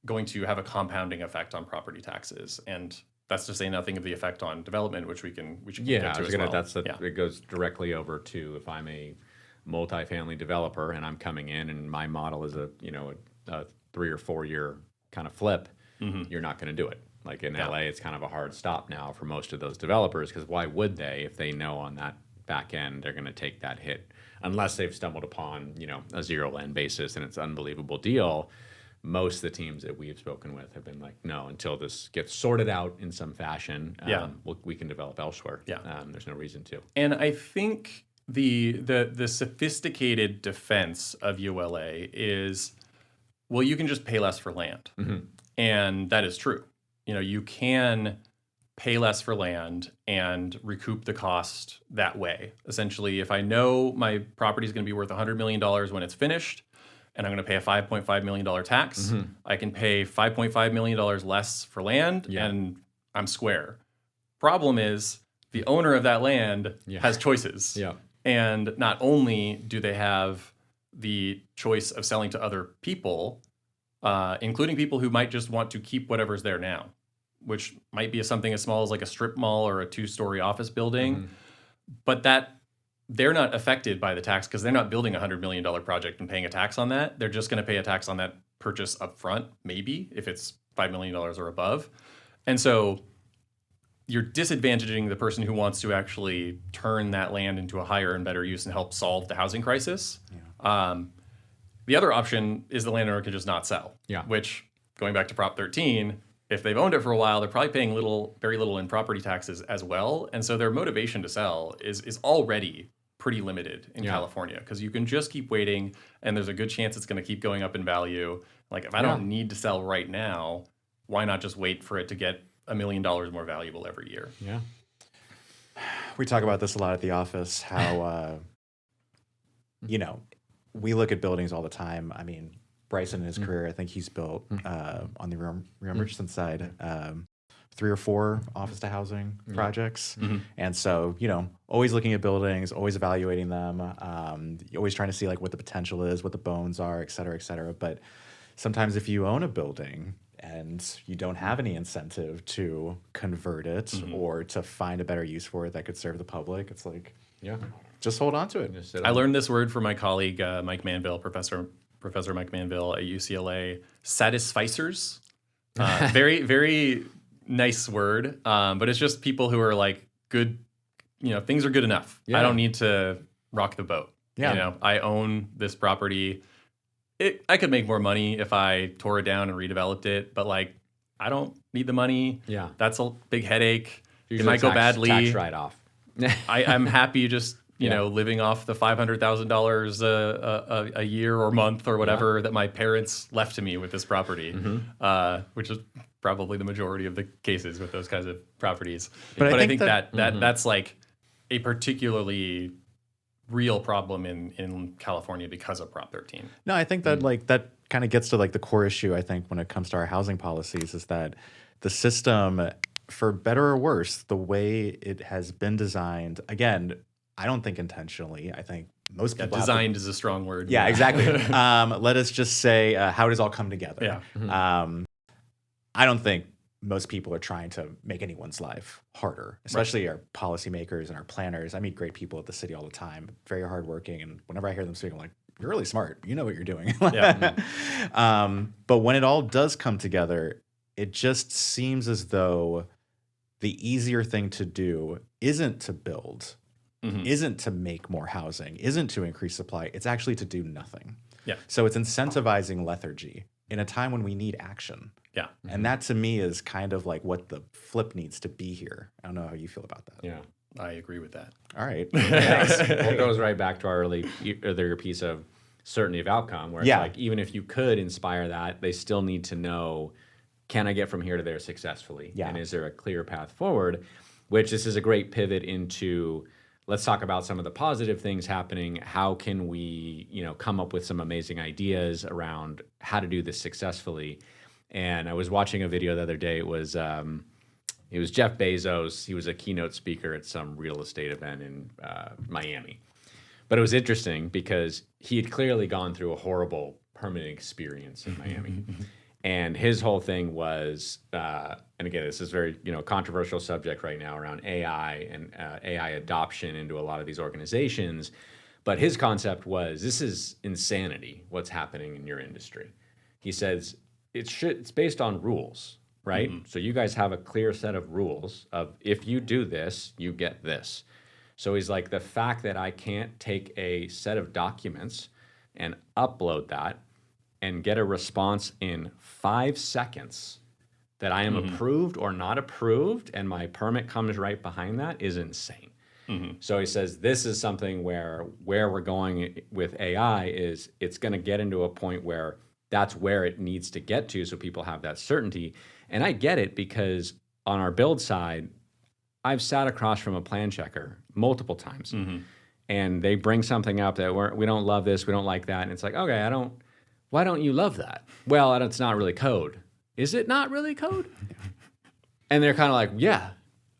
going to have a compounding effect on property taxes. And that's to say nothing of the effect on development, which we can get to as well. It goes directly over to, if I'm a multifamily developer and I'm coming in and my model is a 3 or 4 year kind of flip, you're not going to do it. Like in LA, it's kind of a hard stop now for most of those developers, because why would they if they know on that back end they're going to take that hit, unless they've stumbled upon a zero land basis and it's an unbelievable deal. Most of the teams that we've spoken with have been like, no, until this gets sorted out in some fashion, we can develop elsewhere. There's no reason to. And I think the sophisticated defense of ULA is, well, you can just pay less for land. And that is true. You can pay less for land and recoup the cost that way. Essentially, if I know my property is going to be worth $100 million when it's finished, and I'm going to pay a $5.5 million tax, I can pay $5.5 million less for land, and I'm square. Problem is, the owner of that land has choices. And not only do they have the choice of selling to other people, including people who might just want to keep whatever's there now, which might be something as small as like a strip mall or a 2-story office building, but that they're not affected by the tax because they're not building a $100 million project and paying a tax on that. They're just going to pay a tax on that purchase up front, maybe, if it's $5 million or above. And so you're disadvantaging the person who wants to actually turn that land into a higher and better use and help solve the housing crisis. The other option is the landowner can just not sell, which, going back to Prop 13, if they've owned it for a while, they're probably paying very little in property taxes as well. And so their motivation to sell is already pretty limited in California, because you can just keep waiting and there's a good chance it's going to keep going up in value. Like, if I don't need to sell right now, why not just wait for it to get $1 million more valuable every year? We talk about this a lot at the office, how, we look at buildings all the time. I mean, Bryson in his career, I think he's built on the Richardson side 3 or 4 office to housing projects. And so, always looking at buildings, always evaluating them, always trying to see like what the potential is, what the bones are, et cetera, et cetera. But sometimes if you own a building and you don't have any incentive to convert it or to find a better use for it that could serve the public, it's like, just hold on to it. I learned this word from my colleague, Mike Manville, Professor Mike Manville at UCLA, satisficers. Very, very nice word, but it's just people who are like good, things are good enough. I don't need to rock the boat. I own this property. I could make more money if I tore it down and redeveloped it, but like, I don't need the money. Yeah. That's a big headache. Usually it might go badly. Tax write-off. I'm happy just, living off the $500,000 a year or month or whatever that my parents left to me with this property, which is probably the majority of the cases with those kinds of properties. But I think that's like a particularly real problem in California because of Prop 13. No, I think that that kind of gets to like the core issue, I think, when it comes to our housing policies is that the system, for better or worse, the way it has been designed, again, I don't think intentionally. I think most people designed is a strong word. Yeah, exactly. Let us just say how it has all come together. Yeah. I don't think most people are trying to make anyone's life harder, especially our policymakers and our planners. I meet great people at the city all the time, very hardworking. And whenever I hear them speak, I'm like, you're really smart. You know what you're doing. But when it all does come together, it just seems as though the easier thing to do isn't to build, isn't to make more housing, isn't to increase supply. It's actually to do nothing. Yeah. So it's incentivizing lethargy in a time when we need action. Yeah. And that to me is kind of like what the flip needs to be here. I don't know how you feel about that. Yeah. I agree with that. All right. Well, it goes right back to our earlier piece of certainty of outcome, where it's like, even if you could inspire that, they still need to know, can I get from here to there successfully? Yeah. And is there a clear path forward? Which this is a great pivot into, let's talk about some of the positive things happening. How can we, come up with some amazing ideas around how to do this successfully? And I was watching a video the other day. It was Jeff Bezos. He was a keynote speaker at some real estate event in Miami. But it was interesting because he had clearly gone through a horrible permitting experience in Miami. And his whole thing was, and again, this is very controversial subject right now around AI and AI adoption into a lot of these organizations. But his concept was, this is insanity, what's happening in your industry. He says, it's based on rules, right? So you guys have a clear set of rules of, if you do this, you get this. So he's like, the fact that I can't take a set of documents and upload that and get a response in 5 seconts that I am approved or not approved, and my permit comes right behind that, is insane. So he says this is something where we're going with AI is it's going to get into a point where that's where it needs to get to, so people have that certainty. And I get it, because on our build side, I've sat across from a plan checker multiple times, and they bring something up that we don't love this, we don't like that, and it's like, okay, why don't you love that? Well, it's not really code. Is it not really code? And they're kind of like, yeah,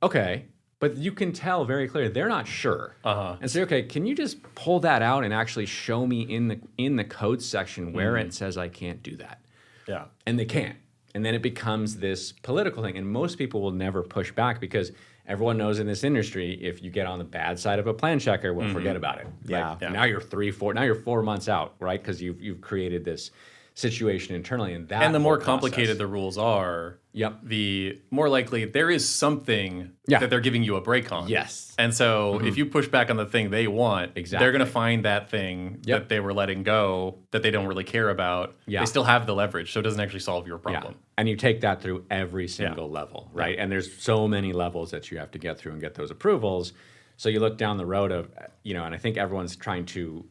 okay. But you can tell very clearly they're not sure. And say, okay, can you just pull that out and actually show me in the code section where it says I can't do that? Yeah. And they can't. And then it becomes this political thing. And most people will never push back, because everyone knows in this industry, if you get on the bad side of a plan checker, we'll forget about it. Yeah. Now you're 4 months out, right? Because you've created this situation internally, and the more complicated the rules are, the more likely there is something that they're giving you a break on. Yes. And so if you push back on the thing they want, they're going to find that thing that they were letting go, that they don't really care about. They still have the leverage, so it doesn't actually solve your problem. And you take that through every single level, right? And there's so many levels that you have to get through and get those approvals. So you look down the road of, and I think everyone's trying to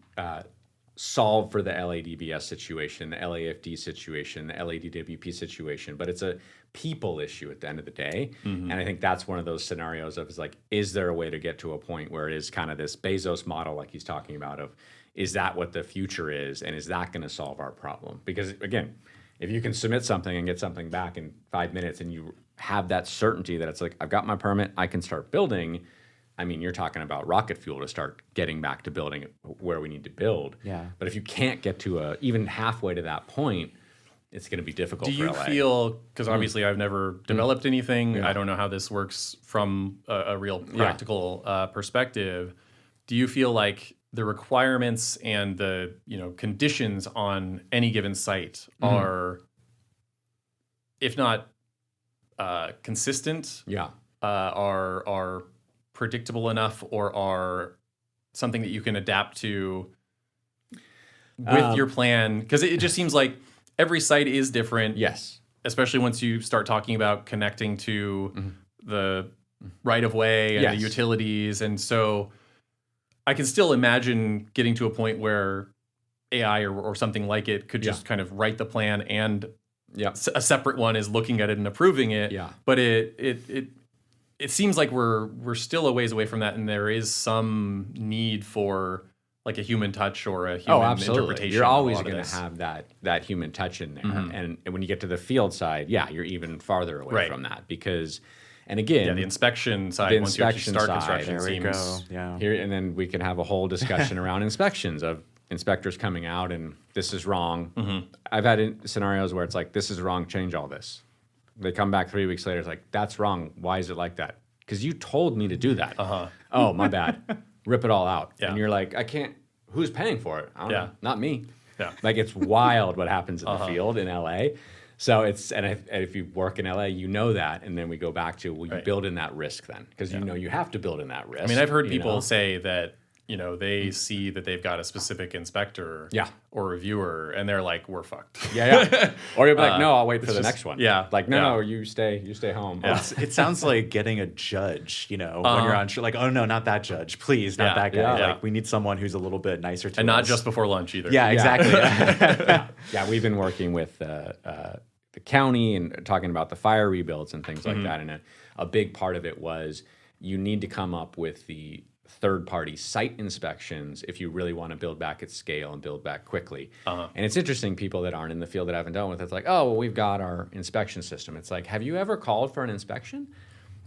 solve for the LADBS situation, the LAFD situation, the LADWP situation, but it's a people issue at the end of the day. And I think that's one of those scenarios of is there a way to get to a point where it is kind of this Bezos model, like he's talking about, of is that what the future is, and is that going to solve our problem? Because again, if you can submit something and get something back in 5 minutes, and you have that certainty that it's I've got my permit, I can start building. I mean, you're talking about rocket fuel to start getting back to building where we need to build. Yeah. But if you can't get to even halfway to that point, it's going to be difficult Do for you LA. feel, because obviously I've never developed anything, Yeah. I don't know how this works from a real practical perspective. Do you feel like the requirements and the conditions on any given site are, if not consistent, Yeah. are predictable enough, or are something that you can adapt to with your plan? Because it just seems like every site is different. Yes. Especially once you start talking about connecting to the right of way and the utilities. And so I can still imagine getting to a point where AI or something like it could just kind of write the plan, and a separate one is looking at it and approving it. Yeah. But it seems like we're still a ways away from that, and there is some need for like a human touch or a human interpretation. You're always going to have that human touch in there. And when you get to the field side, you're even farther away from that, because, and again, the inspection side, once you actually start construction, There we seems go. Yeah. here, and then we can have a whole discussion around inspections of inspectors coming out and this is wrong. I've had scenarios where it's this is wrong, change all this. They come back 3 weeks later, it's that's wrong. Why is it like that? Because you told me to do that. Oh, my bad. Rip it all out. And you're I can't, who's paying for it? I don't know. Not me. Yeah. It's wild what happens in the field in LA. So and if you work in LA, you know that. And then we go back to, you build in that risk then? Because you have to build in that risk. I mean, I've heard people say that, they see that they've got a specific inspector or reviewer, and they're we're fucked. Or you'll be no, I'll wait for the next one. Yeah. No, you stay home. Well, it sounds like getting a judge, when you're on, oh no, not that judge, please, not that guy. Yeah. We need someone who's a little bit nicer to us. And not just before lunch either. Yeah, exactly. Yeah, we've been working with the county and talking about the fire rebuilds and things like that. And a big part of it was you need to come up with the third-party site inspections if you really want to build back at scale and build back quickly. And it's interesting, people that aren't in the field that I haven't dealt with, it's oh, well, we've got our inspection system. It's have you ever called for an inspection?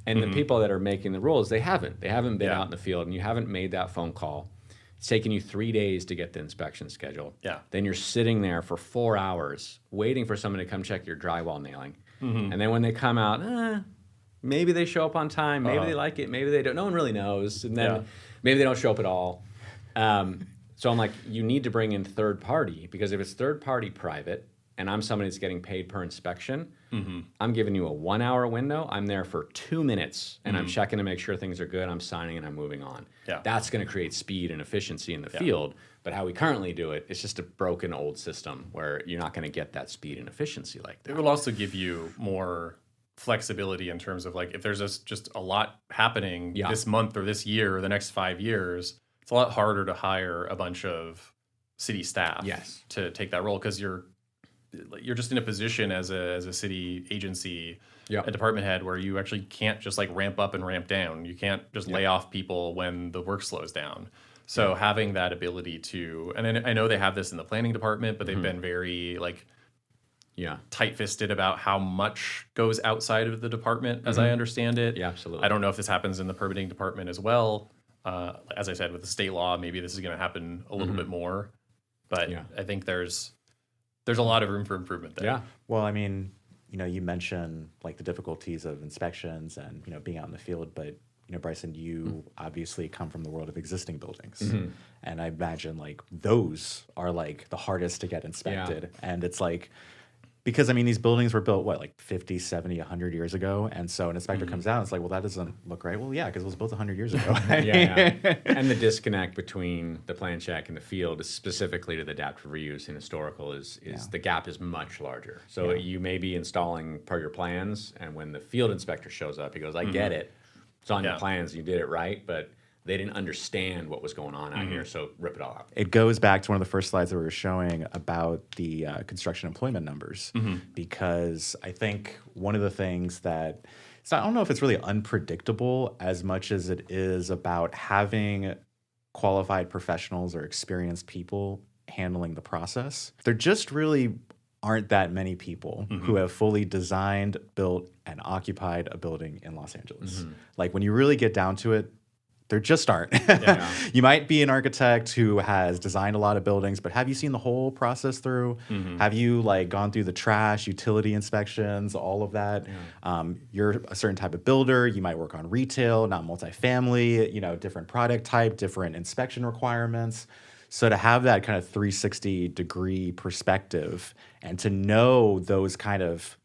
And the people that are making the rules, they haven't. They haven't been out in the field, and you haven't made that phone call. It's taken you 3 days to get the inspection scheduled. Then you're sitting there for 4 hours waiting for someone to come check your drywall nailing. And then when they come out, maybe they show up on time, maybe they like it, maybe they don't. No one really knows. And then maybe they don't show up at all. So I'm you need to bring in third party, because if it's third party private and I'm somebody that's getting paid per inspection, I'm giving you a 1 hour window. I'm there for 2 minutes and I'm checking to make sure things are good. I'm signing and I'm moving on. That's going to create speed and efficiency in the field. But how we currently do it, it's just a broken old system where you're not going to get that speed and efficiency like that. It will also give you more flexibility in terms of if there's just a lot happening this month or this year or the next 5 years, it's a lot harder to hire a bunch of city staff to take that role, because you're just in a position as a city agency, a department head, where you actually can't just ramp up and ramp down. You can't just lay off people when the work slows down. So having that ability to, and I know they have this in the planning department, but they've been very tight-fisted about how much goes outside of the department, as I understand it. Yeah, absolutely. I don't know if this happens in the permitting department as well. As I said, with the state law, maybe this is going to happen a little bit more. But I think there's a lot of room for improvement there. Yeah. Well, I mean, you mentioned the difficulties of inspections and, being out in the field, but Bryson, you obviously come from the world of existing buildings. And I imagine those are the hardest to get inspected. And it's because these buildings were built, 50, 70, 100 years ago. And so an inspector comes out and it's well, that doesn't look right. Well, yeah, because it was built 100 years ago. And the disconnect between the plan check and the field, specifically to the adaptive reuse and historical, is the gap is much larger. So you may be installing per your plans, and when the field inspector shows up, he goes, I get it. It's on your plans, you did it right, but they didn't understand what was going on out here, so rip it all out. It goes back to one of the first slides that we were showing about the construction employment numbers, because I think one of the things that I don't know if it's really unpredictable as much as it is about having qualified professionals or experienced people handling the process. There just really aren't that many people who have fully designed, built, and occupied a building in Los Angeles. Like when you really get down to it, there just aren't. You might be an architect who has designed a lot of buildings, but have you seen the whole process through? Have you like gone through the trash, utility inspections, all of that? You're a certain type of builder. You might work on retail, not multifamily, different product type, different inspection requirements. So to have that kind of 360-degree perspective and to know those kind of,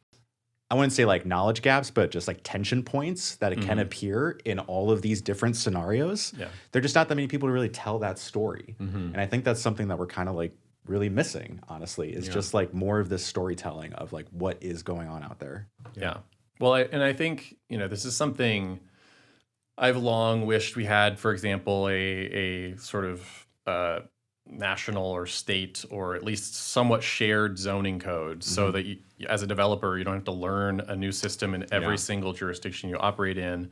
I wouldn't say like knowledge gaps, but just like tension points that it can appear in all of these different scenarios. There are just not that many people to really tell that story. And I think that's something that we're kind of like really missing, honestly, is just like more of this storytelling of like what is going on out there. Well, I think, this is something I've long wished we had, for example, a sort of national or state or at least somewhat shared zoning codes so that you, as a developer, you don't have to learn a new system in every single jurisdiction you operate in.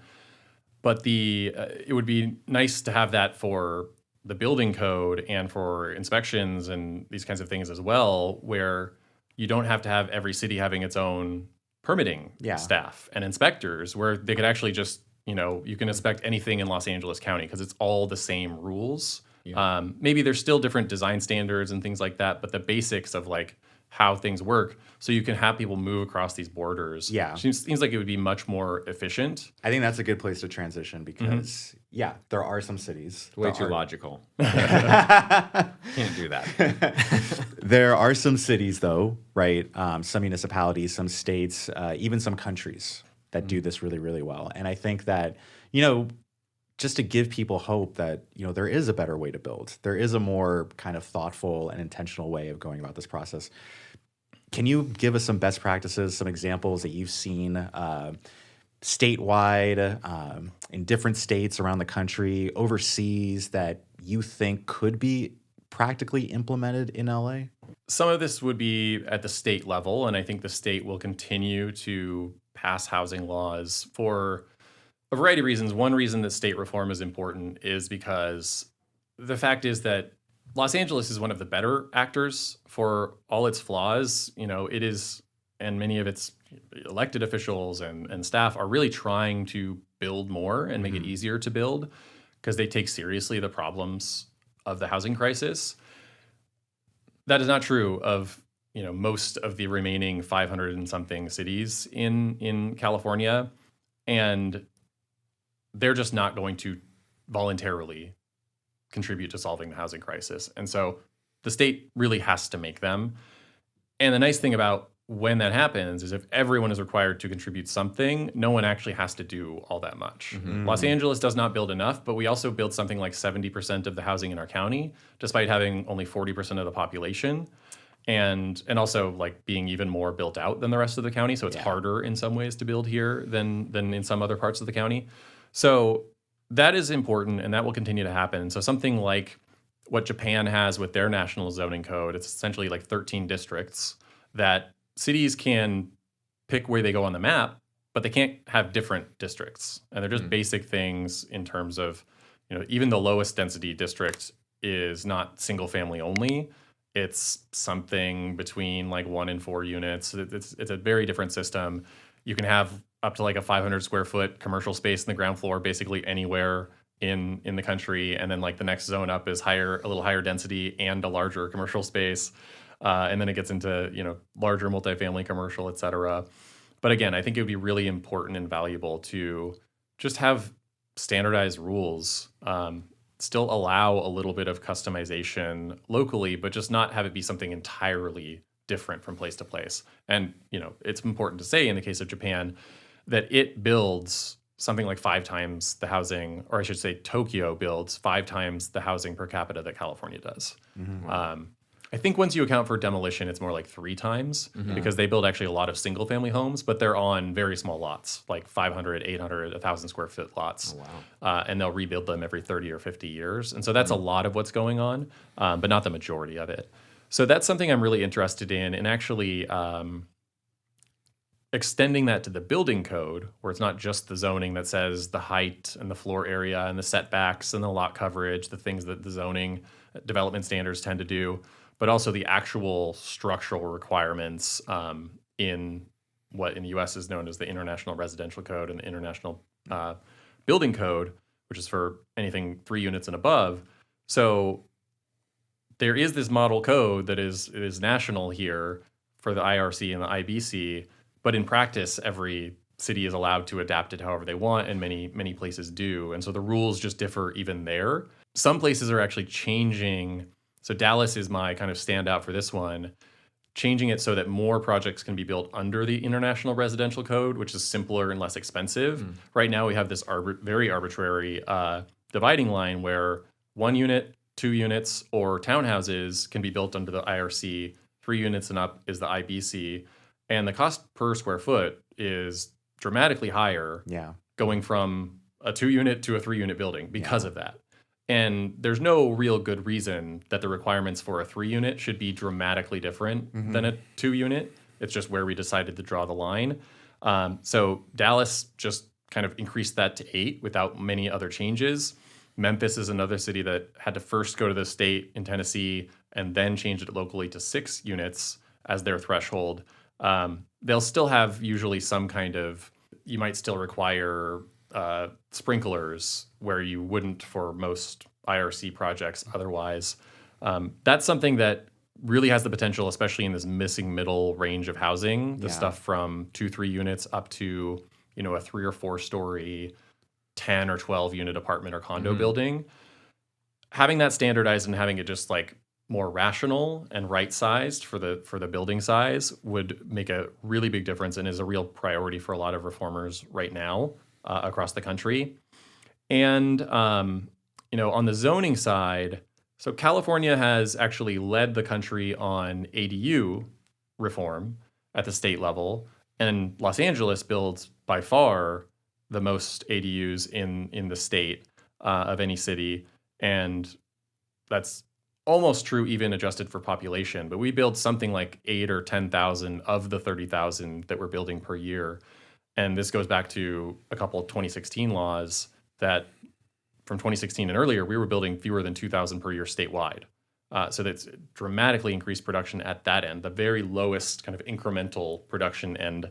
But it would be nice to have that for the building code and for inspections and these kinds of things as well, where you don't have to have every city having its own permitting staff and inspectors, where they could actually just, you can inspect anything in Los Angeles County because it's all the same rules. Maybe there's still different design standards and things like that, but the basics of like how things work, so you can have people move across these borders. Seems like it would be much more efficient. I think that's a good place to transition because, there are some cities. Way too logical. Can't do that. There are some cities, though, right? Some municipalities, some states, even some countries that do this really, really well. And I think that, just to give people hope that, there is a better way to build. There is a more kind of thoughtful and intentional way of going about this process. Can you give us some best practices, some examples that you've seen statewide, in different states around the country, overseas, that you think could be practically implemented in LA? Some of this would be at the state level, and I think the state will continue to pass housing laws for a variety of reasons. One reason that state reform is important is because the fact is that Los Angeles is one of the better actors for all its flaws. It is, and many of its elected officials and staff are really trying to build more and make it easier to build because they take seriously the problems of the housing crisis. That is not true of most of the remaining 500 and something cities in California, and they're just not going to voluntarily contribute to solving the housing crisis. And so the state really has to make them. And the nice thing about when that happens is if everyone is required to contribute something, no one actually has to do all that much. Los Angeles does not build enough, but we also build something like 70% of the housing in our county, despite having only 40% of the population. And also like being even more built out than the rest of the county. So it's harder in some ways to build here than in some other parts of the county. So that is important, and that will continue to happen. So something like what Japan has with their national zoning code, it's essentially like 13 districts that cities can pick where they go on the map, but they can't have different districts. And they're just basic things in terms of, even the lowest density district is not single family only. It's something between like 1 and 4 units. It's a very different system. You can have up to like a 500 square foot commercial space in the ground floor, basically anywhere in the country. And then like the next zone up is a little higher density and a larger commercial space. And then it gets into, larger multifamily commercial, et cetera. But again, I think it would be really important and valuable to just have standardized rules, still allow a little bit of customization locally, but just not have it be something entirely different from place to place. And, it's important to say in the case of Japan that it builds something like 5 times the housing, or I should say Tokyo builds 5 times the housing per capita that California does. I think once you account for demolition, it's more like 3 times because they build actually a lot of single family homes, but they're on very small lots, like 500, 800, 1,000 square foot lots. Oh, wow. And they'll rebuild them every 30 or 50 years. And so that's a lot of what's going on, but not the majority of it. So that's something I'm really interested in, and actually extending that to the building code, where it's not just the zoning that says the height and the floor area and the setbacks and the lot coverage, the things that the zoning development standards tend to do, but also the actual structural requirements in what in the US is known as the International Residential Code and the International Building Code, which is for anything 3 units and above. So there is this model code that is national here for the IRC and the IBC, but in practice, every city is allowed to adapt it however they want, and many places do. And so the rules just differ even there. Some places are actually changing. So Dallas is my kind of standout for this one, changing it so that more projects can be built under the International Residential Code, which is simpler and less expensive. Right now, we have this very arbitrary dividing line where 1 unit, 2 units, or townhouses can be built under the IRC. 3 units and up is the IBC. And the cost per square foot is dramatically higher going from a 2-unit to a 3-unit building because of that. And there's no real good reason that the requirements for a 3-unit should be dramatically different than a 2-unit. It's just where we decided to draw the line. So Dallas just kind of increased that to 8 without many other changes. Memphis is another city that had to first go to the state in Tennessee and then change it locally to 6 units as their threshold. They'll still have usually some kind of, you might still require sprinklers where you wouldn't for most IRC projects otherwise. That's something that really has the potential, especially in this missing middle range of housing, the stuff from 2-3 units up to, a 3 or 4 story, 10 or 12 unit apartment or condo building. Having that standardized and having it just like more rational and right-sized for the building size would make a really big difference and is a real priority for a lot of reformers right now across the country. And on the zoning side, so California has actually led the country on ADU reform at the state level, and Los Angeles builds by far the most ADUs in the state of any city, and that's almost true even adjusted for population, but we build something like 8 or 10,000 of the 30,000 that we're building per year. And this goes back to a couple of 2016 laws that from 2016 and earlier, we were building fewer than 2,000 per year statewide. So that's dramatically increased production at that end, the very lowest kind of incremental production end.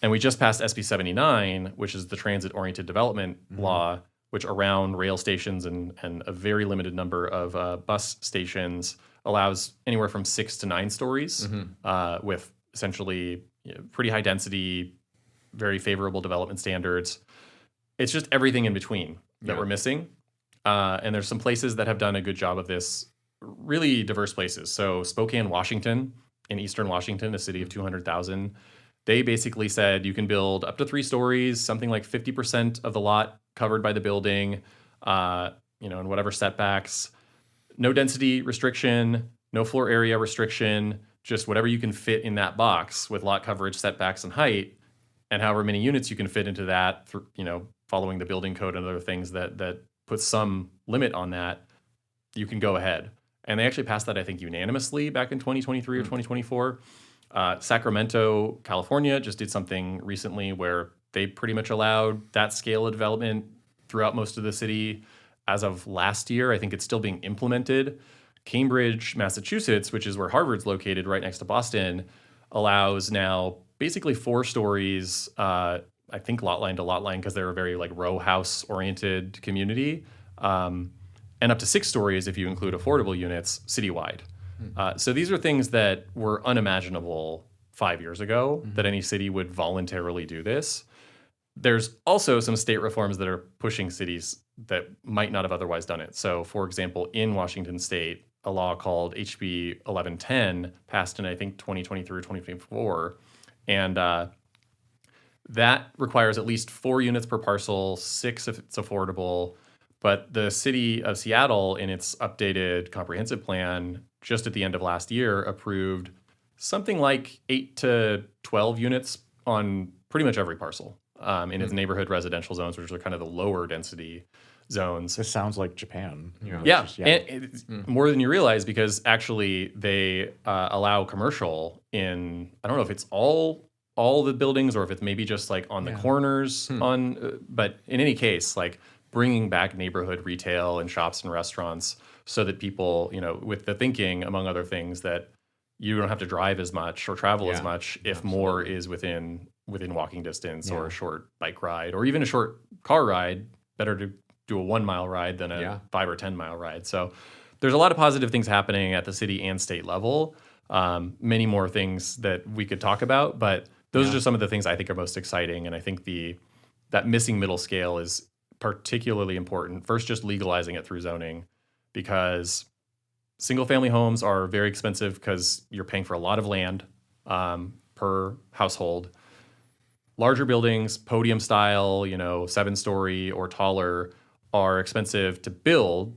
And we just passed SB 79, which is the transit-oriented development law, which around rail stations and a very limited number of bus stations allows anywhere from 6 to 9 stories with essentially pretty high density, very favorable development standards. It's just everything in between that we're missing. And there's some places that have done a good job of this, really diverse places. So Spokane, Washington, in eastern Washington, a city of 200,000, they basically said you can build up to 3 stories, something like 50% of the lot covered by the building, and whatever setbacks, no density restriction, no floor area restriction, just whatever you can fit in that box with lot coverage, setbacks, and height, and however many units you can fit into that, following the building code and other things that put some limit on that, you can go ahead. And they actually passed that, I think, unanimously back in 2023 or 2024. Sacramento, California just did something recently where they pretty much allowed that scale of development throughout most of the city as of last year. I think it's still being implemented. Cambridge, Massachusetts, which is where Harvard's located right next to Boston, allows now basically 4 stories, I think lot line to lot line because they're a very row house oriented community, and up to 6 stories if you include affordable units citywide. So these are things that were unimaginable 5 years ago that any city would voluntarily do this. There's also some state reforms that are pushing cities that might not have otherwise done it. So, for example, in Washington State, a law called HB 1110 passed in, I think, 2023 or 2024. And that requires at least 4 units per parcel, 6 if it's affordable. But the city of Seattle, in its updated comprehensive plan, just at the end of last year, approved something like 8 to 12 units on pretty much every parcel in its neighborhood residential zones, which are kind of the lower density zones. This sounds like Japan. Yeah, and it's more than you realize, because actually they allow commercial in, I don't know if it's all the buildings or if it's maybe just like on the corners but in any case, like bringing back neighborhood retail and shops and restaurants so that people, with the thinking, among other things, that you don't have to drive as much or travel as much if more is within walking distance or a short bike ride or even a short car ride. Better to do a 1 mile ride than a 5 or 10 mile ride. So there's a lot of positive things happening at the city and state level. Many more things that we could talk about, but those are just some of the things I think are most exciting. And I think that missing middle scale is particularly important. First, just legalizing it through zoning, because single family homes are very expensive because you're paying for a lot of land per household. Larger buildings, podium style, 7-story or taller, are expensive to build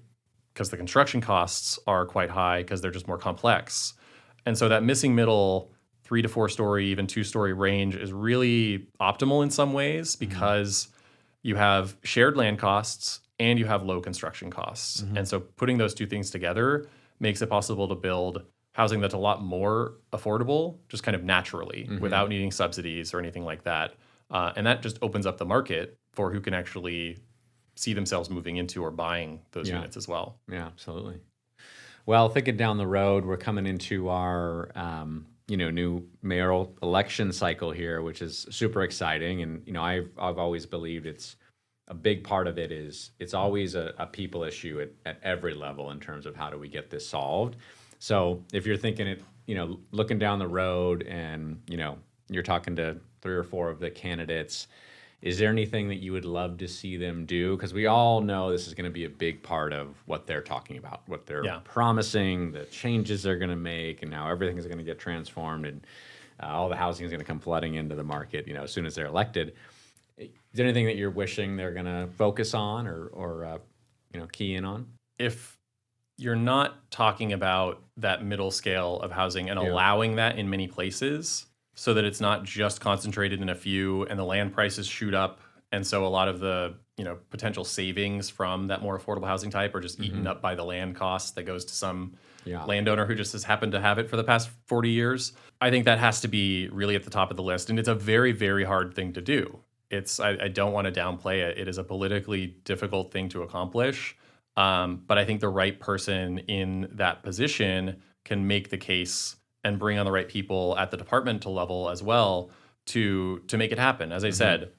because the construction costs are quite high because they're just more complex. And so that missing middle 3 to 4 story, even 2-story range is really optimal in some ways, because you have shared land costs and you have low construction costs. And so putting those two things together makes it possible to build housing that's a lot more affordable, just kind of naturally, without needing subsidies or anything like that. And that just opens up the market for who can actually see themselves moving into or buying those units as well. Yeah, absolutely. Well, thinking down the road, we're coming into our new mayoral election cycle here, which is super exciting. And I've always believed it's a big part of it is it's always a people issue at every level in terms of how do we get this solved. So if you're thinking it, looking down the road and you're talking to 3 or 4 of the candidates, is there anything that you would love to see them do? Because we all know this is going to be a big part of what they're talking about, what they're promising, the changes they're going to make, and how everything is going to get transformed, and all the housing is going to come flooding into the market, as soon as they're elected. Is there anything that you're wishing they're going to focus on or key in on? If you're not talking about that middle scale of housing and allowing that in many places, so that it's not just concentrated in a few and the land prices shoot up. And so a lot of the, potential savings from that more affordable housing type are just eaten up by the land costs that goes to some landowner who just has happened to have it for the past 40 years. I think that has to be really at the top of the list. And it's a very, very hard thing to do. I don't want to downplay it. It is a politically difficult thing to accomplish. But I think the right person in that position can make the case and bring on the right people at the departmental level as well to make it happen. As I said,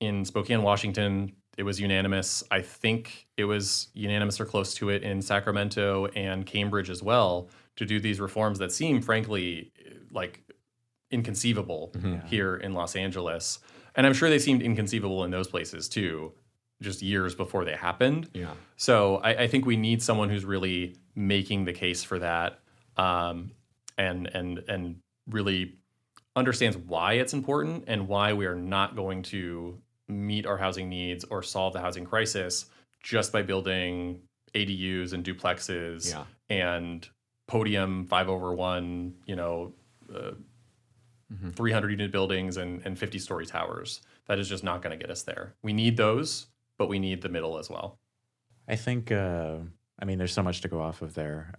in Spokane, Washington, it was unanimous. I think it was unanimous or close to it in Sacramento and Cambridge as well, to do these reforms that seem, frankly, like inconceivable here in Los Angeles. And I'm sure they seemed inconceivable in those places too, just years before they happened. Yeah. So I think we need someone who's really making the case for that. And really understands why it's important and why we are not going to meet our housing needs or solve the housing crisis just by building ADUs and duplexes and podium 5/1, 300 unit buildings and 50-story towers. That is just not going to get us there. We need those, but we need the middle as well. I think, there's so much to go off of there.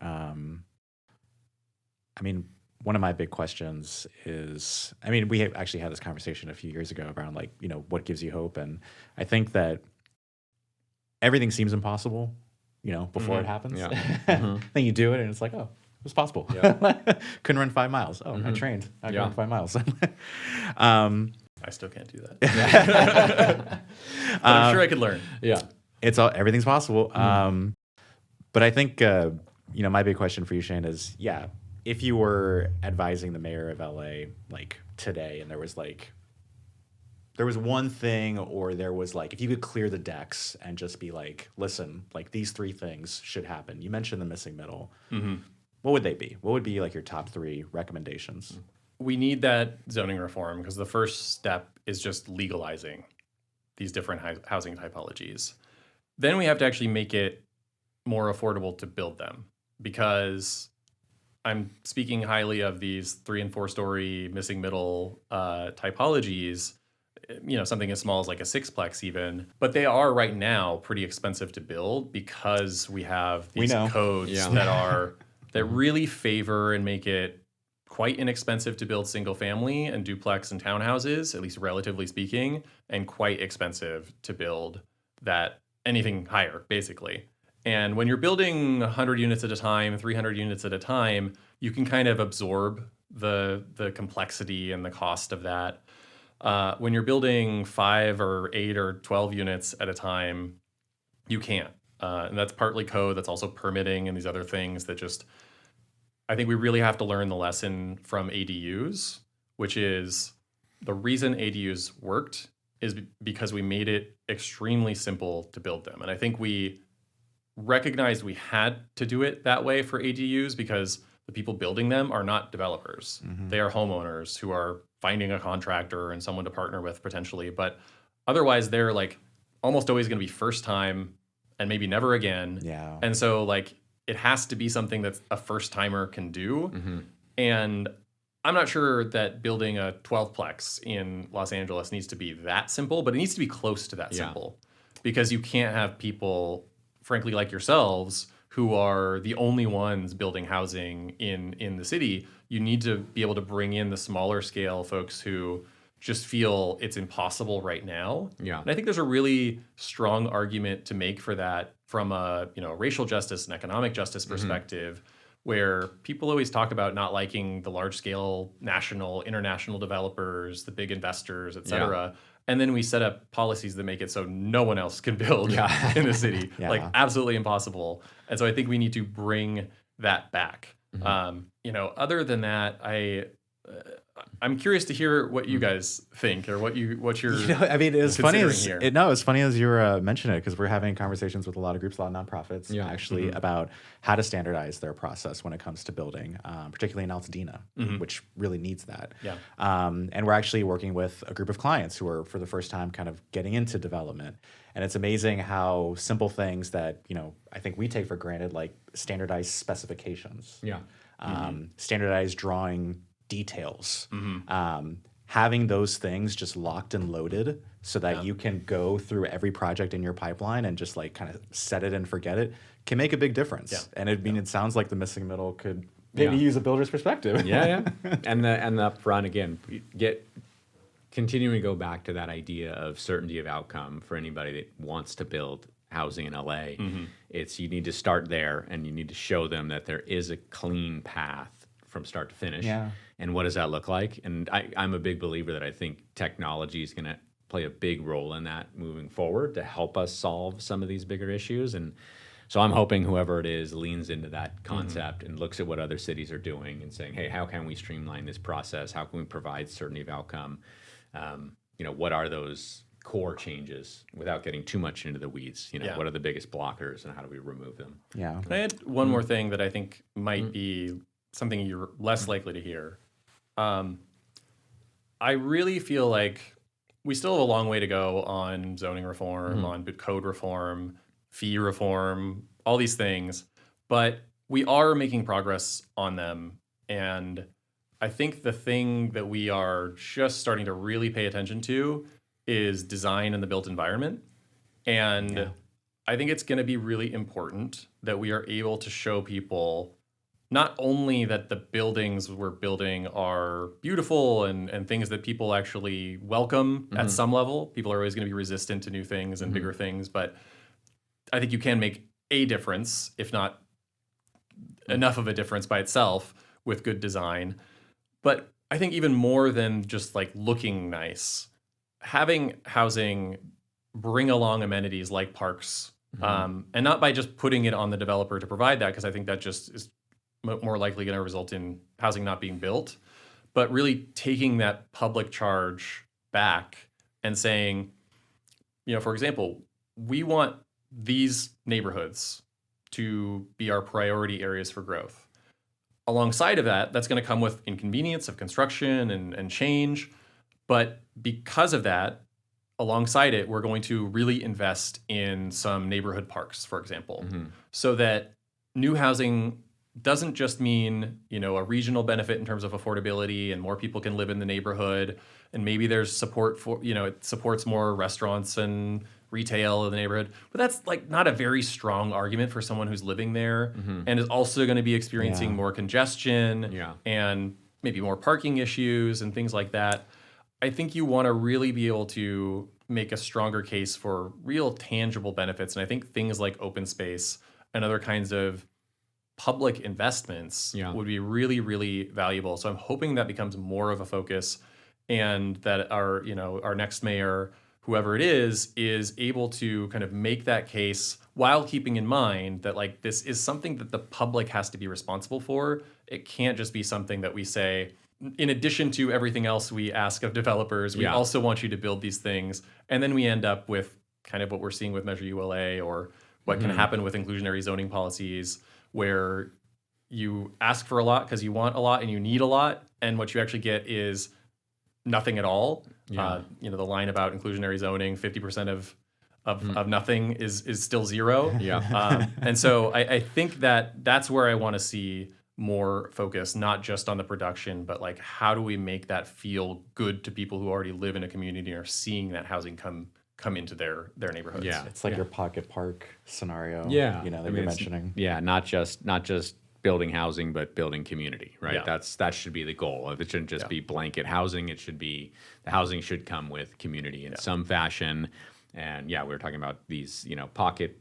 One of my big questions is, we actually had this conversation a few years ago around what gives you hope. And I think that everything seems impossible, before it happens. Yeah. Then you do it and it's like, oh, it was possible. Yeah. Couldn't run 5 miles. Oh, I trained. I could run 5 miles. I still can't do that. But I'm sure I could learn. Yeah. Everything's possible. But I think, my big question for you, Shane, is, if you were advising the mayor of LA today, and there was one thing, or there was if you could clear the decks and just be listen, these 3 things should happen. You mentioned the missing middle. What would they be? What would be your top 3 recommendations? We need that zoning reform because the first step is just legalizing these different housing typologies. Then we have to actually make it more affordable to build them. because I'm speaking highly of these 3 and 4 story missing middle typologies, something as small as like a sixplex even, but they are right now pretty expensive to build because we have these codes that really favor and make it quite inexpensive to build single family and duplex and townhouses, at least relatively speaking, and quite expensive to build that anything higher, basically. And when you're building 100 units at a time, 300 units at a time, you can kind of absorb the complexity and the cost of that. When you're building 5 or 8 or 12 units at a time, you can't. And that's partly code, that's also permitting and these other things that just, I think we really have to learn the lesson from ADUs, which is the reason ADUs worked is because we made it extremely simple to build them. And I think we recognized we had to do it that way for ADUs because the people building them are not developers. They are homeowners who are finding a contractor and someone to partner with potentially. But otherwise, they're like almost always going to be first time and maybe never again. Yeah. And so like it has to be something that a first timer can do. And I'm not sure that building a 12plex in Los Angeles needs to be that simple, but it needs to be close to that simple because you can't have people, frankly, like yourselves, who are the only ones building housing in the city. You need to be able to bring in the smaller scale folks who just feel it's impossible right now. Yeah. And I think there's a really strong argument to make for that from a racial justice and economic justice perspective, where people always talk about not liking the large scale national, international developers, the big investors, et cetera. And then we set up policies that make it so no one else can build in the city, like absolutely impossible. And so I think we need to bring that back. Other than that, I'm curious to hear what you guys think or what you're. I mean, it's funny as here. it's funny as you were mentioning it because we're having conversations with a lot of groups, a lot of nonprofits, actually about how to standardize their process when it comes to building, particularly in Altadena, which really needs that. And we're actually working with a group of clients who are for the first time kind of getting into development, and it's amazing how simple things that I think we take for granted, like standardized specifications, standardized drawing details, having those things just locked and loaded so that you can go through every project in your pipeline and just like kind of set it and forget it can make a big difference. And it sounds like the missing middle could maybe use a builder's perspective. And the upfront again, continuing to go back to that idea of certainty of outcome for anybody that wants to build housing in LA. It's you need to start there and you need to show them that there is a clean path from start to finish. And what does that look like? And I'm a big believer that I think technology is going to play a big role in that moving forward to help us solve some of these bigger issues. And so I'm hoping whoever it is leans into that concept and looks at what other cities are doing and saying, hey, how can we streamline this process? How can we provide certainty of outcome? What are those core changes without getting too much into the weeds? What are the biggest blockers and how do we remove them? Can I add one more thing that I think might be something you're less likely to hear? I really feel like we still have a long way to go on zoning reform, on code reform, fee reform, all these things, but we are making progress on them. And I think the thing that we are just starting to really pay attention to is design in the built environment. And I think it's going to be really important that we are able to show people not only that the buildings we're building are beautiful and things that people actually welcome at some level. People are always going to be resistant to new things and bigger things, but I think you can make a difference, if not enough of a difference by itself, with good design. But I think even more than just like looking nice, having housing bring along amenities like parks, and not by just putting it on the developer to provide that, because I think that just is more likely going to result in housing not being built, but really taking that public charge back and saying, for example, we want these neighborhoods to be our priority areas for growth. Alongside of that, that's going to come with inconvenience of construction and change. But because of that, alongside it, we're going to really invest in some neighborhood parks, for example, so that new housing doesn't just mean, a regional benefit in terms of affordability and more people can live in the neighborhood. And maybe there's support for, it supports more restaurants and retail in the neighborhood. But that's like not a very strong argument for someone who's living there and is also going to be experiencing more congestion and maybe more parking issues and things like that. I think you want to really be able to make a stronger case for real tangible benefits. And I think things like open space and other kinds of public investments would be really, really valuable. So I'm hoping that becomes more of a focus, and that our next mayor, whoever it is able to kind of make that case while keeping in mind that like this is something that the public has to be responsible for. It can't just be something that we say, in addition to everything else we ask of developers, we also want you to build these things. And then we end up with kind of what we're seeing with Measure ULA, or what can happen with inclusionary zoning policies, where you ask for a lot because you want a lot and you need a lot, and what you actually get is nothing at all. The line about inclusionary zoning, 50% of nothing is still zero. And so I think that's where I want to see more focus, not just on the production, but like how do we make that feel good to people who already live in a community and are seeing that housing come into their neighborhoods. It's like your pocket park scenario. that you're mentioning. Not just building housing, but building community, right? That should be the goal. It shouldn't just be blanket housing. It should be, the housing should come with community in some fashion. And we were talking about these, pocket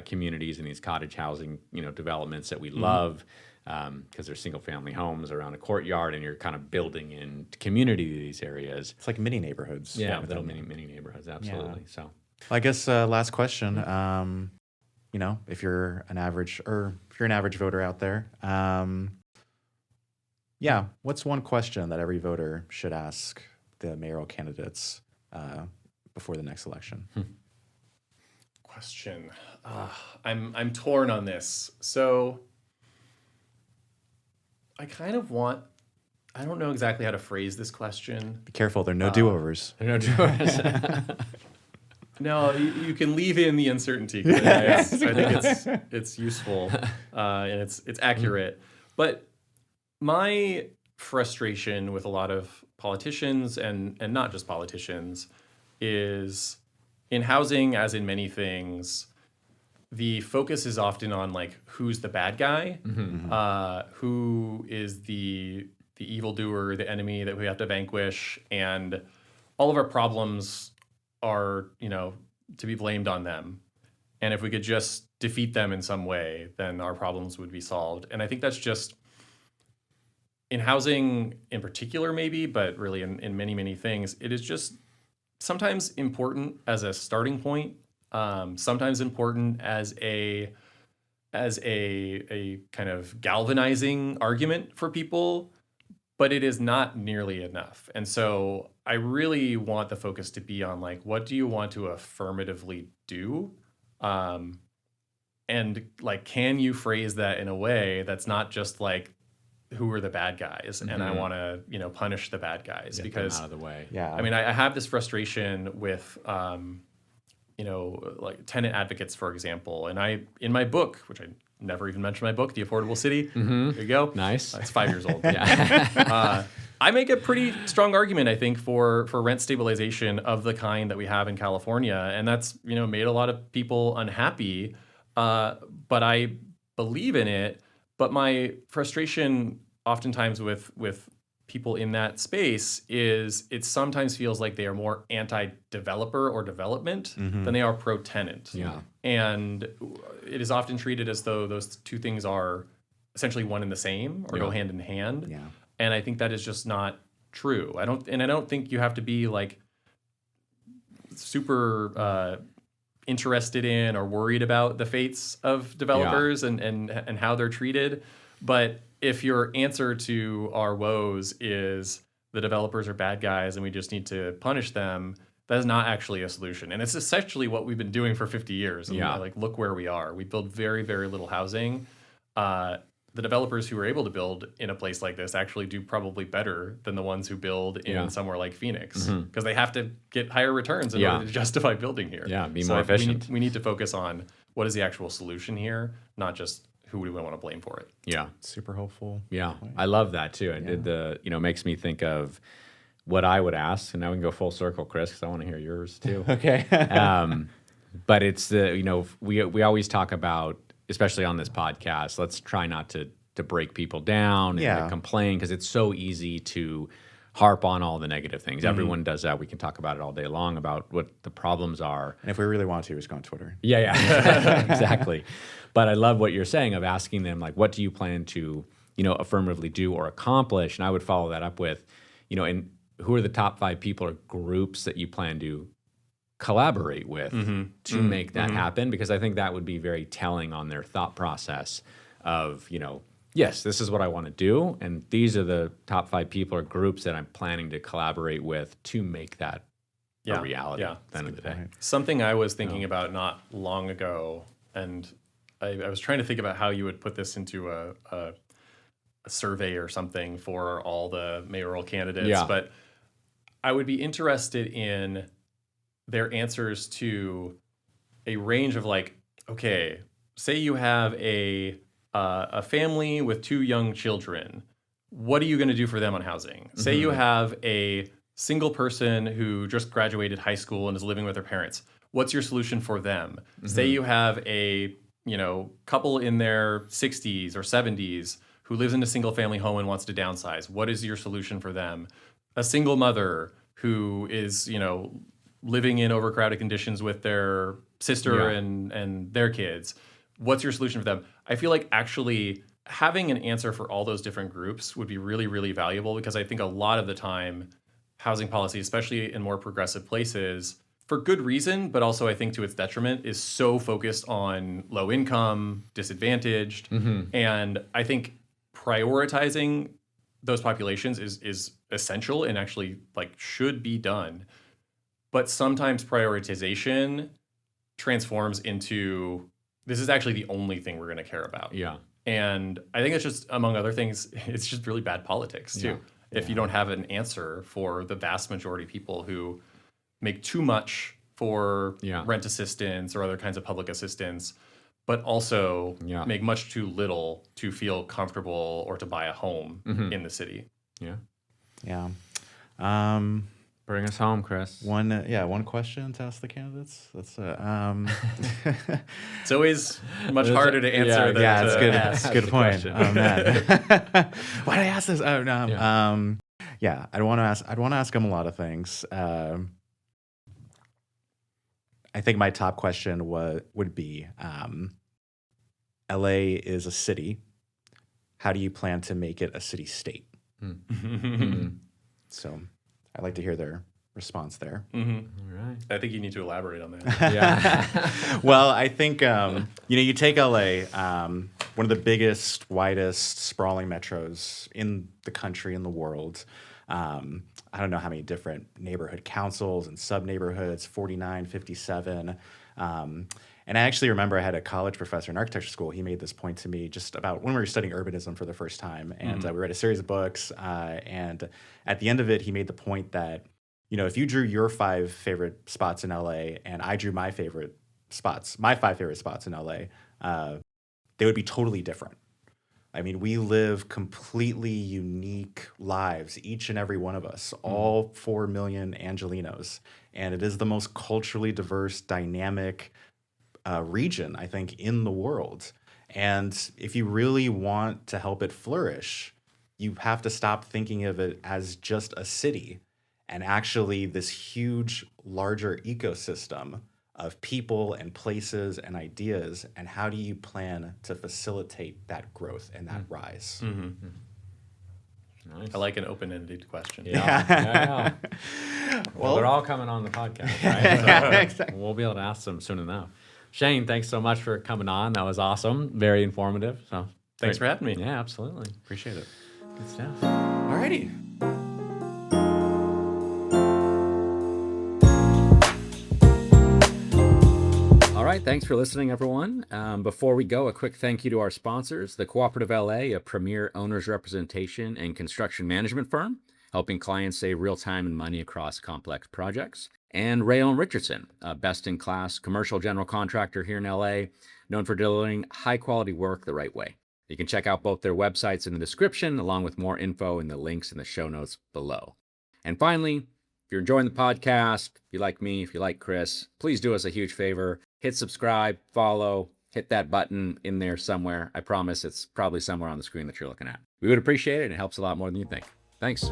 communities and these cottage housing, developments that we love, because they're single family homes around a courtyard, and you're kind of building in community to these areas. It's like mini neighborhoods. Little mini neighborhoods, absolutely. So I guess last question. If you're an average voter out there, what's one question that every voter should ask the mayoral candidates before the next election? Question. I'm torn on this. So I kind of I don't know exactly how to phrase this question. Be careful, there are no do-overs. there are no do-overs. No, you can leave in the uncertainty. I think it's useful and it's accurate. But my frustration with a lot of politicians and not just politicians is, in housing, as in many things, the focus is often on like who's the bad guy, who is the evildoer, the enemy that we have to vanquish, and all of our problems are, to be blamed on them. And if we could just defeat them in some way, then our problems would be solved. And I think that's just, in housing in particular maybe, but really in many, many things, it is just sometimes important as a starting point, sometimes important as a kind of galvanizing argument for people, but it is not nearly enough. And so I really want the focus to be on like, what do you want to affirmatively do? And like, can you phrase that in a way that's not just like, who are the bad guys? And I want to, punish the bad guys. Get because them out of the way. I mean, I have this frustration with, like tenant advocates, for example. And in my book, which I never even mentioned my book, The Affordable City. There you go. Nice. It's 5 years old. I make a pretty strong argument, I think, for rent stabilization of the kind that we have in California. And that's, made a lot of people unhappy. But I believe in it. But my frustration oftentimes with people in that space is it sometimes feels like they are more anti-developer or development than they are pro-tenant. And it is often treated as though those two things are essentially one and the same or go hand in hand. And I think that is just not true. I don't think you have to be like super interested in or worried about the fates of developers and how they're treated. But if your answer to our woes is the developers are bad guys and we just need to punish them, that is not actually a solution. And it's essentially what we've been doing for 50 years. And like, look where we are. We build very, very little housing. The developers who are able to build in a place like this actually do probably better than the ones who build in somewhere like Phoenix, because they have to get higher returns in order to justify building here. Be more efficient. We need to focus on what is the actual solution here, not just who would we want to blame for it? Yeah. Super hopeful. Yeah. I love that too. It did makes me think of what I would ask. And now we can go full circle, Chris, because I want to hear yours too. Okay. But it's we always talk about, especially on this podcast, let's try not to break people down and to complain, because it's so easy to harp on all the negative things. Everyone does that. We can talk about it all day long about what the problems are. And if we really want to, just go on Twitter. Yeah. Exactly. But I love what you're saying of asking them, like, what do you plan to, affirmatively do or accomplish? And I would follow that up with, and who are the top 5 people or groups that you plan to collaborate with to make that happen? Because I think that would be very telling on their thought process of, yes, this is what I want to do, and these are the top 5 people or groups that I'm planning to collaborate with to make that a reality at the end of the day. Something I was thinking about not long ago, and I was trying to think about how you would put this into a survey or something for all the mayoral candidates, but I would be interested in their answers to a range of, like, okay, say you have a family with 2 young children. What are you going to do for them on housing? Say you have a single person who just graduated high school and is living with their parents. What's your solution for them? Say you have a couple in their 60s or 70s who lives in a single family home and wants to downsize. What is your solution for them? A single mother who is living in overcrowded conditions with their sister and their kids. What's your solution for them? I feel like actually having an answer for all those different groups would be really, really valuable, because I think a lot of the time housing policy, especially in more progressive places, for good reason, but also I think to its detriment, is so focused on low income, disadvantaged. And I think prioritizing those populations is essential and actually should be done. But sometimes prioritization transforms into, this is actually the only thing we're going to care about. Yeah. And I think it's just, among other things, it's just really bad politics too. If you don't have an answer for the vast majority of people who make too much for rent assistance or other kinds of public assistance, but also make much too little to feel comfortable or to buy a home in the city. Yeah. Bring us home, Chris. One question to ask the candidates. That's It's always much harder to answer than it's to good. ask. That's a good point. Oh man, why did I ask this? Oh no. I'd want to ask them a lot of things. I think my top question would be, LA is a city. How do you plan to make it a city state? So I'd like to hear their response there. All right. I think you need to elaborate on that. Well, I think, you take LA, one of the biggest, widest, sprawling metros in the country, in the world. I don't know how many different neighborhood councils and sub-neighborhoods, 49, 57. And I actually remember I had a college professor in architecture school. He made this point to me just about when we were studying urbanism for the first time. And we read a series of books. And at the end of it, he made the point that, if you drew your 5 favorite spots in LA and I drew my 5 favorite spots in LA, they would be totally different. I mean, we live completely unique lives, each and every one of us, all 4 million Angelinos. And it is the most culturally diverse, dynamic region, I think, in the world. And if you really want to help it flourish, you have to stop thinking of it as just a city and actually this huge, larger ecosystem of people and places and ideas, and how do you plan to facilitate that growth and that rise? Nice. I like an open-ended question. Yeah. Well, they're all coming on the podcast, right? Exactly. We'll be able to ask them soon enough. Shane, thanks so much for coming on. That was awesome. Very informative. So Thanks for having me. Yeah, absolutely. Appreciate it. Good stuff. Alrighty. All right, thanks for listening, everyone. Before we go, a quick thank you to our sponsors, the Cooperative LA, a premier owner's representation and construction management firm, helping clients save real time and money across complex projects, and Rayon Richardson, a best-in-class commercial general contractor here in LA, known for delivering high-quality work the right way. You can check out both their websites in the description, along with more info in the links in the show notes below. And finally, if you're enjoying the podcast, if you like me, if you like Chris, please do us a huge favor. Hit subscribe, follow, hit that button in there somewhere. I promise it's probably somewhere on the screen that you're looking at. We would appreciate it, and it helps a lot more than you think. Thanks.